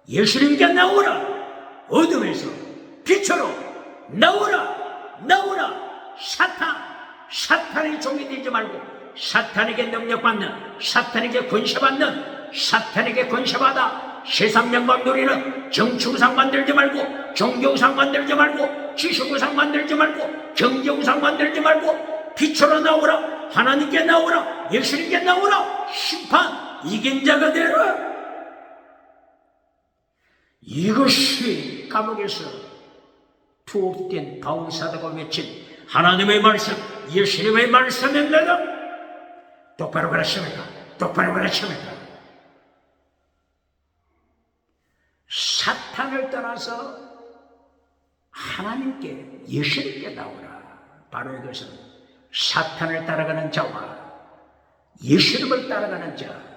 예수님께 나오라. 어둠에서 빛으로 나오라. 나오라. 사탄의 종이 되지 말고 사탄에게 능력받는, 사탄에게 권세받는, 사탄에게 권세받아 세상 영광 누리는 정치우상 만들지 말고, 종교우상 만들지 말고, 지식우상 만들지 말고, 경제우상 만들지 말고 빛으로 나오라. 하나님께 나오라. 예수님께 나오라. 심판 이긴 자가 되라. 이것이 감옥에서 투옥된 바울 사도가 외친 하나님의 말씀, 예수님의 말씀입니다. 똑바로 그랬습니까? 똑바로 그랬습니까? 사탄을 떠나서 하나님께, 예수님께 나오라. 바로 이것은 사탄을 따라가는 자와 예수님을 따라가는 자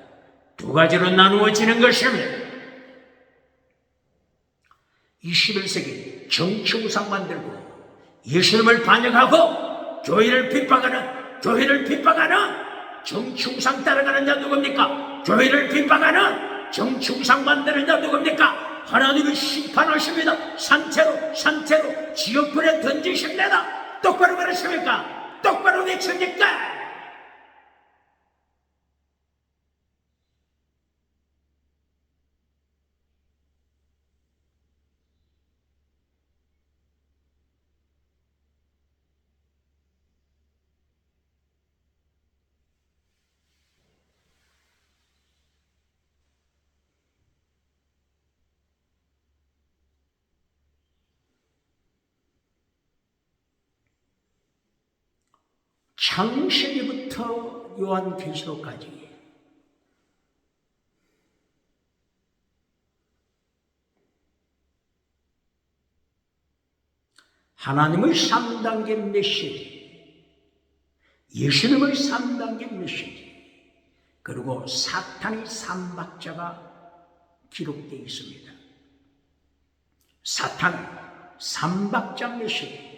두 가지로 나누어지는 것입니다. 21세기 정치우상 만들고 예수님을 반역하고 교회를 핍박하는 정치우상 따라가는 자 누굽니까? 교회를 핍박하는 정치우상 만드는 자 누굽니까? 하나님이 심판하십니다. 산채로 지옥불에 던지십니다. 똑바로 그러십니까? 똑바로 외칩니까? 창세기부터 요한계시록까지 하나님의 3단계 메시지, 예수님의 3단계 메시지, 그리고 사탄의 3박자가 기록되어 있습니다. 사탄의 3박자 메시지,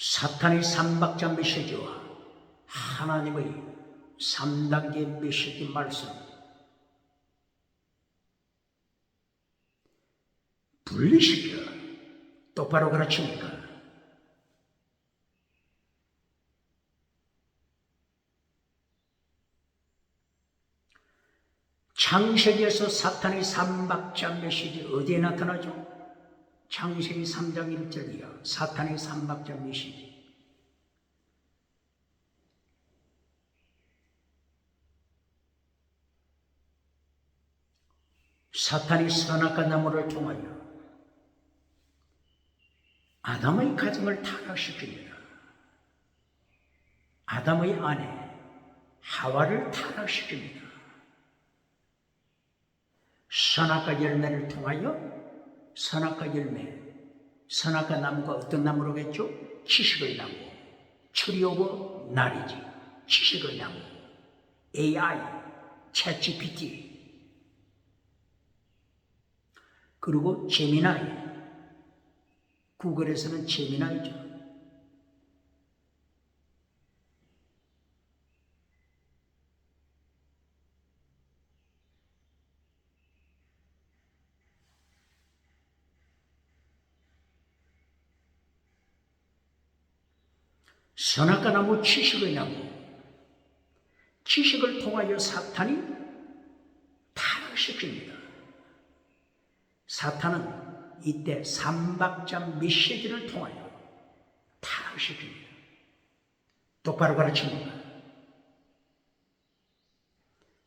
사탄의 3박자 메시지와 하나님의 3단계 메시지 말씀 분리시켜 똑바로 가르칩니까? 창세기에서 사탄의 3박자 메시지 어디에 나타나죠? 창세기 3장 1절이야. 사탄의 3박자 메시지. 사탄이 선악과 나무를 통하여 아담의 가정을 타락시킵니다. 아담의 아내 하와를 타락시킵니다. 선악과 열매를 통하여 선악과 열매, 선악과 나무가 어떤 나무로겠죠? 지식의 나무, 트리 오브 나리지, 지식의 나무, AI, 챗GPT, 그리고 제미나이, 구글에서는 제미나이죠. 선악과 나무, 지식의 나무, 지식을 통하여 사탄이 타락시킵니다. 사탄은 이때 3박자 메시지를 통하여 타락시킵니다. 똑바로 가르칩니다.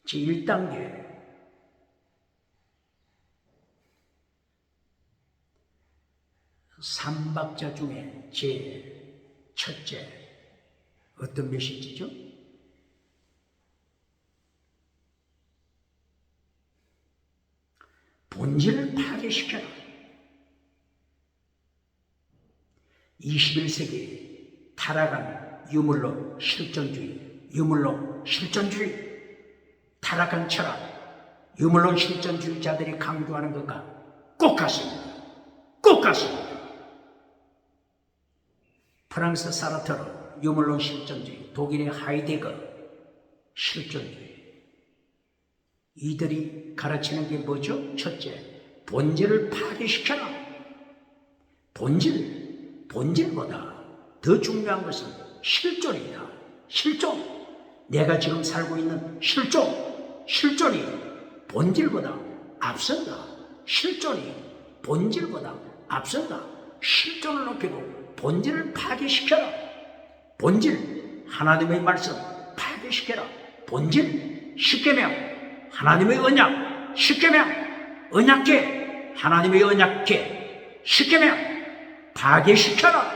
제1단계 삼박자 중에 첫째 어떤 메시지죠? 본질을 파괴시켜라. 21세기 타락한 유물론 실존주의, 타락한 철학, 유물론 실존주의자들이 강조하는 것과 꼭 같습니다. 프랑스 사르트르 유물론 실존주의, 독일의 하이데거 실존주의. 이들이 가르치는 게 뭐죠? 첫째, 본질을 파괴시켜라. 본질보다 더 중요한 것은 실존이다. 실존. 내가 지금 살고 있는 실존이 본질보다 앞선다. 실존이 본질보다 앞선다. 실존을 높이고 본질을 파괴시켜라. 본질, 하나님의 말씀 파괴시켜라. 본질, 십계명, 하나님의 언약, 십계명, 언약계, 하나님의 언약계, 십계명 파괴시켜라.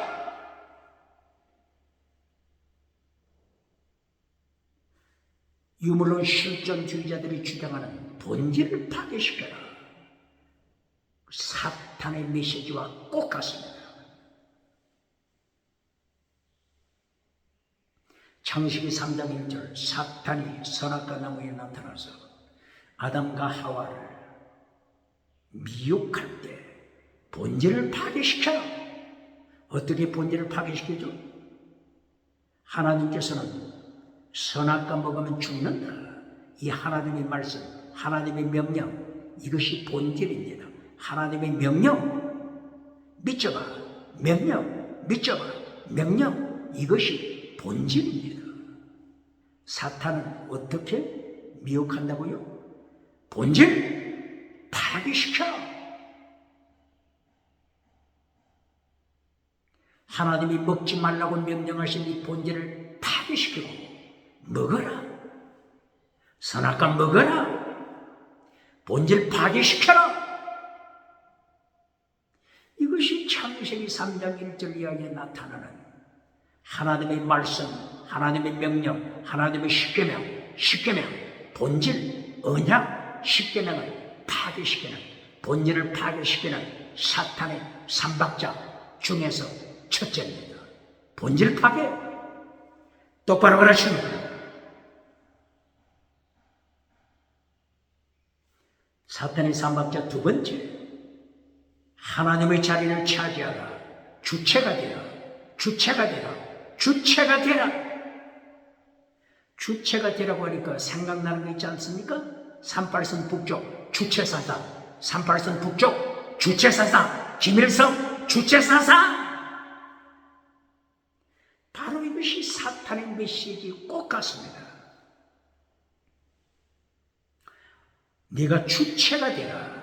유물론 실존주의자들이 주장하는 본질을 파괴시켜라. 사탄의 메시지와 꼭 같습니다. 창세기 3장 1절, 사탄이 선악과 나무에 나타나서 아담과 하와를 미혹할 때 본질을 파괴시켜라. 어떻게 본질을 파괴시키죠? 하나님께서는 선악과 먹으면 죽는다. 이 하나님의 말씀, 하나님의 명령, 이것이 본질입니다. 하나님의 명령, 믿져봐. 명령, 믿져봐. 명령, 이것이 본질입니다. 사탄은 어떻게 미혹한다고요? 본질 파괴시켜. 하나님이 먹지 말라고 명령하신 이 본질을 파괴시키고 먹어라. 선악과 먹어라. 본질 파괴시켜라. 이것이 창세기 3장 1절 이하에 나타나는 하나님의 말씀, 하나님의 명령, 하나님의 십계명, 본질, 언약, 십계명을 파괴시키는, 본질을 파괴시키는 사탄의 삼박자 중에서 첫째입니다. 본질 파괴. 똑바로 가르칩니다. 사탄의 삼박자 두 번째, 하나님의 자리를 차지하라. 주체가 되라. 주체가 되라고 하니까 생각나는 거 있지 않습니까? 38선 북쪽 주체사상, 38선 북쪽 주체사상, 김일성 주체사상. 바로 이것이 사탄의 메시지 꼭 같습니다. 네가 주체가 되라.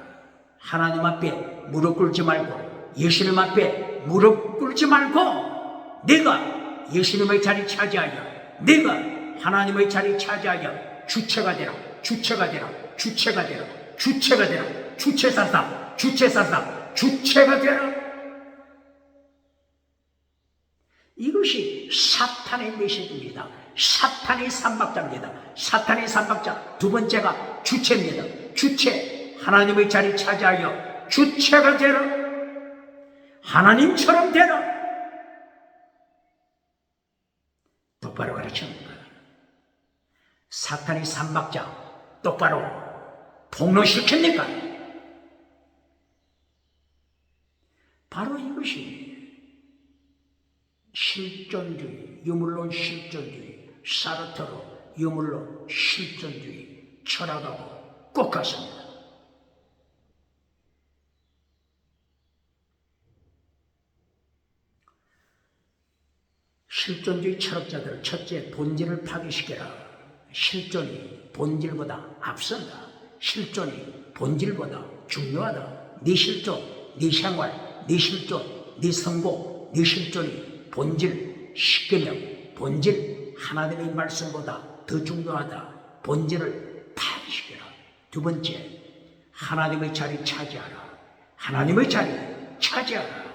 하나님 앞에 무릎 꿇지 말고, 예수님 앞에 무릎 꿇지 말고, 네가 예수님의 자리 차지하여, 네가 하나님의 자리 차지하여 주체가 되라. 주체가 되라. 이것이 사탄의 메시지입니다. 사탄의 삼박자입니다. 사탄의 삼박자 두 번째가 주체입니다. 주체, 하나님의 자리 차지하여 주체가 되라. 하나님처럼 되라. 똑바로 가르칩니다. 사탄의 삼박자 똑바로 폭로시킵니까? 바로 이것이 실존주의, 유물론 실존주의, 사르트르 유물론 실존주의 철학하고 꼭 같습니다. 실존주의 철학자들, 첫째, 본질을 파괴시켜라. 실존이 본질보다 앞선다. 실존이 본질보다 중요하다. 네 실존, 네 생활, 네 실존, 네 성공, 네 실존이 본질, 십계명, 본질, 하나님의 말씀보다 더 중요하다. 본질을 두 번째, 하나님의 자리 차지하라. 하나님의 자리 차지하라.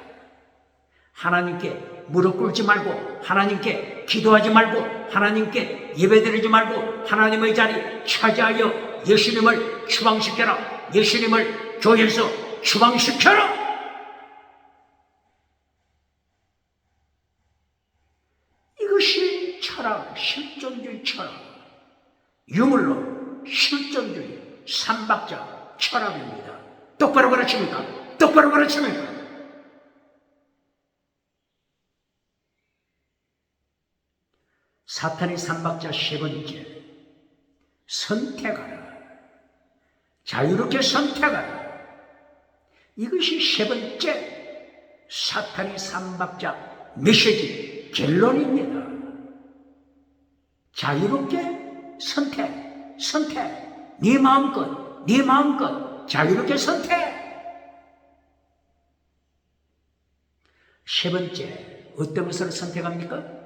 하나님께 무릎 꿇지 말고, 하나님께 기도하지 말고, 하나님께 예배드리지 말고 하나님의 자리 차지하여 예수님을 추방시켜라. 예수님을 교회에서 추방시켜라. 이것이 철학, 실존주의 철학, 유물론, 실존주의, 삼박자 철학입니다. 똑바로 가르칩니까? 똑바로 가르칩니까? 사탄의 삼박자 세 번째, 선택하라. 자유롭게 선택하라. 이것이 세 번째 사탄의 삼박자 메시지 결론입니다. 자유롭게 선택. 네 마음껏 자유롭게 선택. 세 번째, 어떤 것을 선택합니까?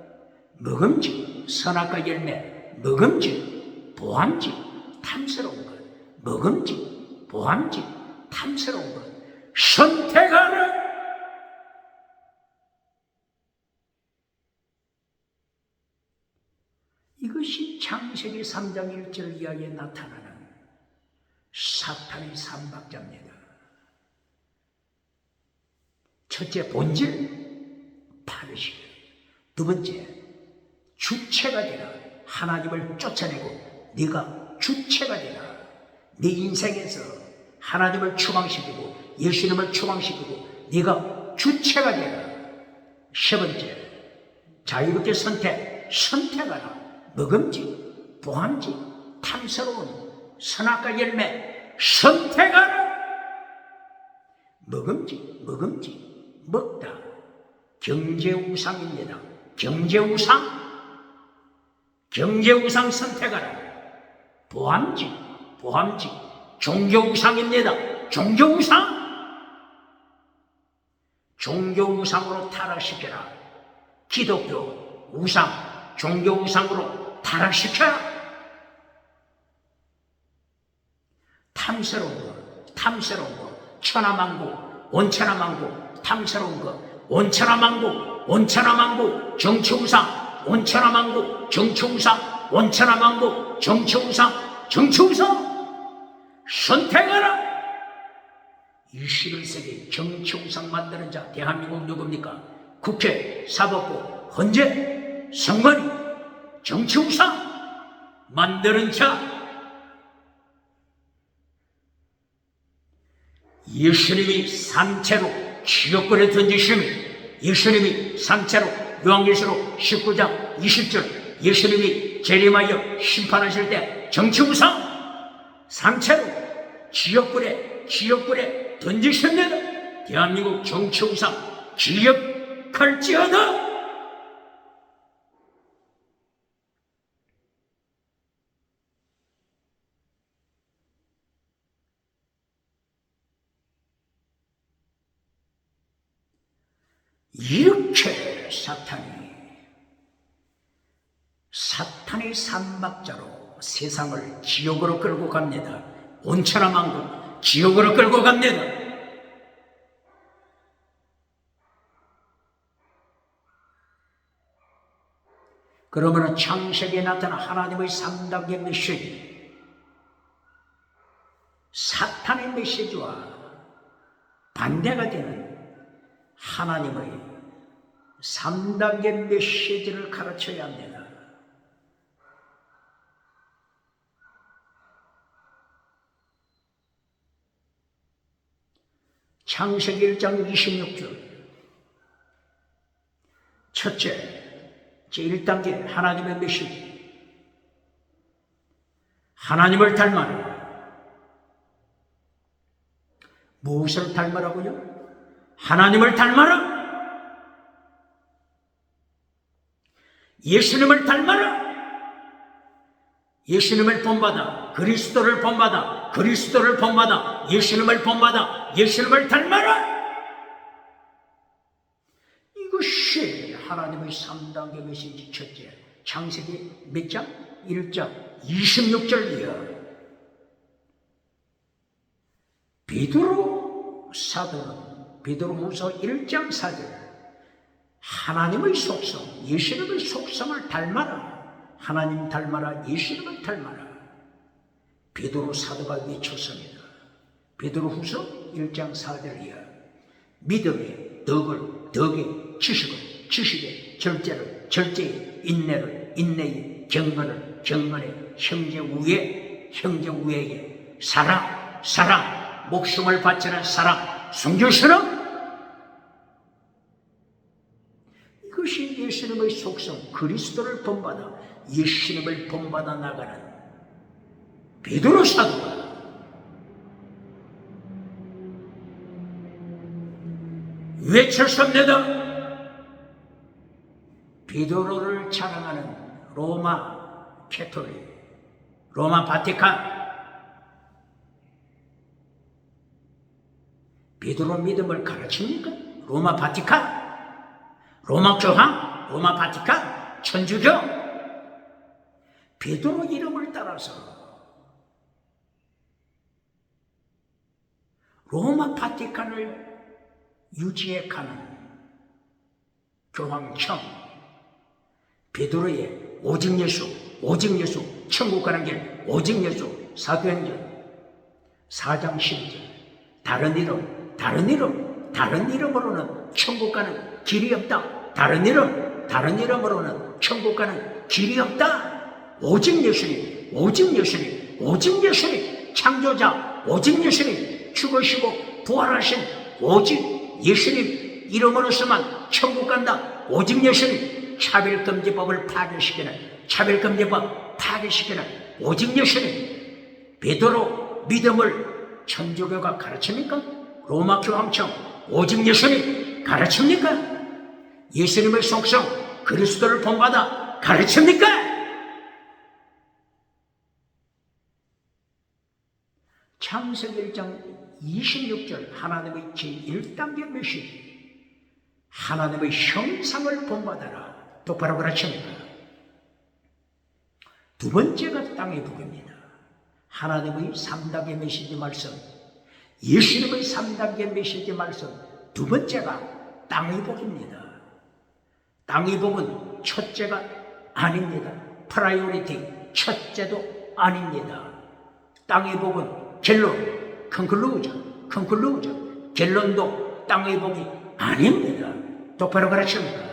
먹음직, 선악과 열매, 먹음직, 보암직, 탐스러운 것, 먹음직, 보암직, 탐스러운 것, 선택하라. 이것이 창세기 3장 1절 이하에 나타나는 사탄의 삼박자입니다. 첫째, 본질, 파르시. 두 번째, 주체가 되라. 하나님을 쫓아내고 네가 주체가 되라. 네 인생에서 하나님을 추방시키고 예수님을 추방시키고 네가 주체가 되라. 세 번째, 자유롭게 선택하라. 먹음직, 보암직, 탐스러운 선악과 열매 선택하라. 먹음직, 먹다. 경제우상입니다. 경제우상 선택하라. 보암직, 종교우상입니다. 종교우상으로 타락시켜라. 기독교 우상, 종교우상으로 타락시켜라. 탐스러운 것, 천하만고, 온천하만고, 탐스러운 것, 온천하만고, 정치우상, 온천하만고, 정치우상, 온천하만고, 정치우상, 선택하라. 21세기 정치우상 만드는 자, 대한민국 누굽니까? 국회, 사법부, 헌재, 선관위, 정치우상 만드는 자. 예수님이 산채로 지옥불에 던지심이, 예수님이 산채로 요한계시록 19장 20절 예수님이 재림하여 심판하실 때 정치우상 산채로 지옥불에 던지십니다. 대한민국 정치우상 기억할지어다. 이렇게 사탄의 삼박자로 세상을 지옥으로 끌고 갑니다. 온천하만고 지옥으로 끌고 갑니다. 그러면 창세기에 나타난 하나님의 3단계 메시지, 사탄의 메시지와 반대가 되는 하나님의 3단계 메시지를 가르쳐야 합니다. 창세기 1장 26절 첫째, 제1단계 하나님의 메시지, 하나님을 닮아라. 무엇을 닮으라고요? 하나님을 닮아라. 예수님을 닮아라. 예수님을 본받아. 그리스도를 본받아. 예수님을 본받아. 예수님을 닮아라. 이것이 하나님의 3단계 메시지 첫째. 창세기 몇 장? 1장 26절 이하. 베드로 사도는 베드로후서 1장 4절 하나님의 속성, 예수님의 속성을 닮아라. 하나님 닮아라, 예수님을 닮아라. 베드로 사도가 외쳤습니다. 베드로후서 1장 4절이야. 믿음에 덕을, 덕에 지식을, 지식에 절제를, 절제에 인내를, 인내에 경건을, 경건에 형제 우애, 형제 우애에 사랑, 사랑, 목숨을 바치는 사랑, 순교스러움. 이것이 예수님의 속성, 그리스도를 본받아 예수님을 본받아 나가는 베드로 사도가 외쳤습니다. 베드로를 자랑하는 로마 캐톨릭, 로마 바티칸, 베드로 믿음을 가르칩니까? 로마 바티칸, 로마 교황, 로마 바티칸, 천주교. 베드로 이름을 따라서 로마 바티칸을 유지해 가는 교황청, 베드로의 오직 예수, 오직 예수, 천국 가는 길, 오직 예수, 사도행전 4장 12절. 다른 이름, 다른 이름, 다른 이름으로는 천국 가는 길이 없다. 다른 이름, 다른 이름으로는 천국 가는 길이 없다. 오직 예수님, 오직 예수님, 오직 예수님, 창조자, 오직 예수님, 죽으시고 부활하신 오직 예수님 이름으로서만 천국 간다. 오직 예수님. 차별금지법을 파괴시키는, 차별금지법 파괴시키는 오직 예수님. 베드로 믿음을 천주교가 가르칩니까? 로마 교황청 오직 예수님 가르칩니까? 예수님의 속성 그리스도를 본받아 가르칩니까? 창세기 1장 26절 하나님의 제1단계 메시지, 하나님의 형상을 본받아라. 똑바로 가르칩니다. 두 번째가 땅의 복입니다. 하나님의 3단계 메시지 말씀, 예수님의 3단계 메시지 말씀. 두 번째가 땅의 복입니다. 땅의 복은 첫째가 아닙니다. 프라이오리티, 첫째도 아닙니다. 땅의 복은 결론, 컨클루전, 결론도 땅의 복이 아닙니다. 똑바로 가르칩니다.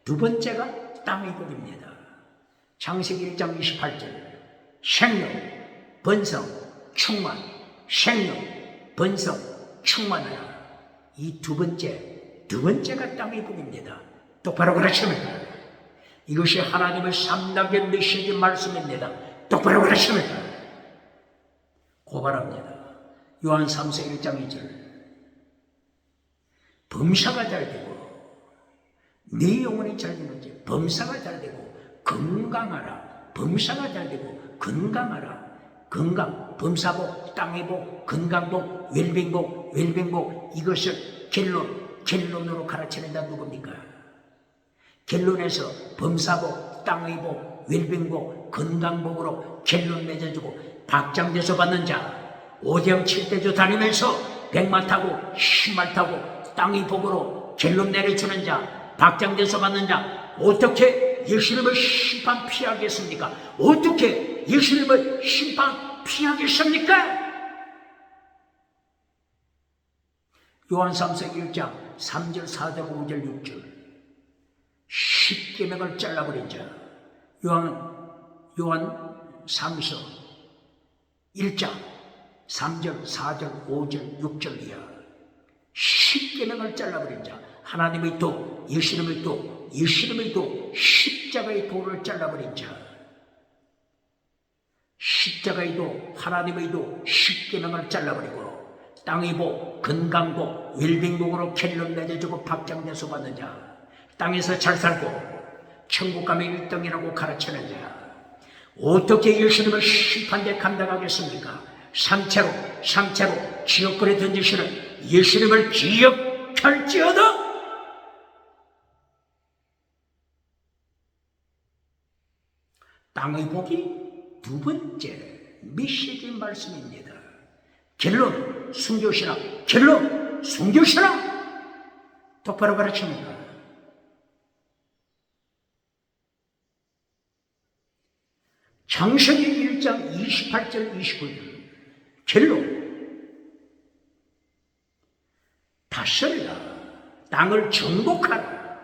두 번째가 땅의 복입니다. 창세기 1장 28절 생명, 번성, 충만, 생명, 번성, 충만하라. 이 두 번째가 땅의 복입니다. 똑바로 가르칩니다. 이것이 하나님의 3단계 메시지 말씀입니다. 똑바로 가르칩니다. 고발합니다. 요한 3서 1장 2절 범사가 잘 되고 네 영혼이 잘 되는지, 범사가 잘 되고 건강하라. 범사가 잘 되고 건강하라. 건강, 범사복, 땅의복, 건강복, 웰빙복, 웰빙복. 이것을 결론으로 가르치는다. 누굽니까? 결론에서 범사복, 땅의복, 웰빙복, 건강복으로 결론 맺어주고 박장대소 받는 자, 5대 7대조 다니면서 백마 타고 신말 타고 땅의 복으로 결론 내려주는 자, 박장대소 받는 자, 어떻게 예수님의 심판 피하겠습니까? 어떻게 예수님의 심판 피하겠습니까? 요한 3서 1장 3절 4절 5절 6절 십계명을 잘라버린 자. 요한 3서 1장 3절 4절 5절 6절이야. 십계명을 잘라버린 자. 하나님의 도, 예수님의 도, 예수님의 도, 십자가의 도를 잘라버린 자. 십자가의 도, 하나님의 도, 십계명을 잘라버리고 땅의 복, 건강복, 웰빙복으로 결론 맺어주고 박장대소 받는 자. 땅에서 잘 살고 천국 가면 1등이라고 가르치는 자. 어떻게 예수님을 심판대 감당하겠습니까? 상체로 지옥불에 던지시는 예수님을 기억할지어다. 땅의 복이 두 번째 메시지 말씀입니다. 결론 순교신앙, 결론 순교신앙. 똑바로 가르칩니다. 창세기 1장 28절 29절 결론. 다스리라. 땅을 정복하라.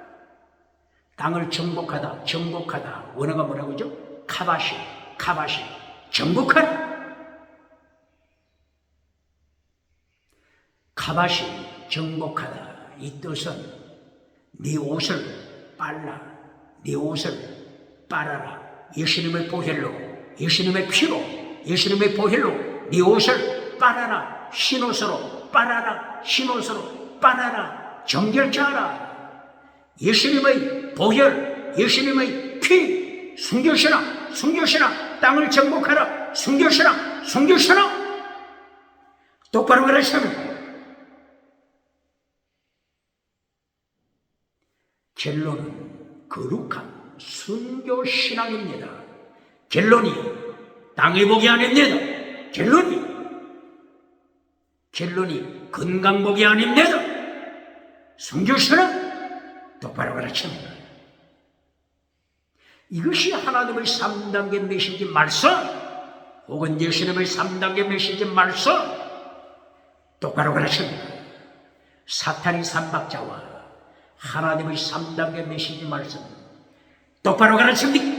땅을 정복하다, 정복하다. 원어가 뭐라고 하죠? 카바시, 카바시. 정복하라. 카바시, 정복하다. 이 뜻은 네 옷을 빨라. 네 옷을 빨아라. 예수님의 보혈로, 예수님의 피로, 예수님의 보혈로 네 옷을 빨아라. 흰옷으로 빨아라. 흰옷으로 빨아라. 정결케 하라. 예수님의 보혈, 예수님의 피, 순교신앙, 순교신앙, 땅을 정복하라. 순교신앙, 순교신앙. 똑바로 가르쳐라. 결론은 거룩한 순교신앙입니다. 결론이 땅의 복이 아닙니다. 결론이 건강복이 아닙니다. 순교신앙 똑바로 가르칩니다. 이것이 하나님의 3단계 메시지 말씀, 혹은 예수님의 3단계 메시지 말씀, 똑바로 가르칩니다. 사탄이 삼박자와 하나님의 3단계 메시지 말씀 똑바로 가르칩니다.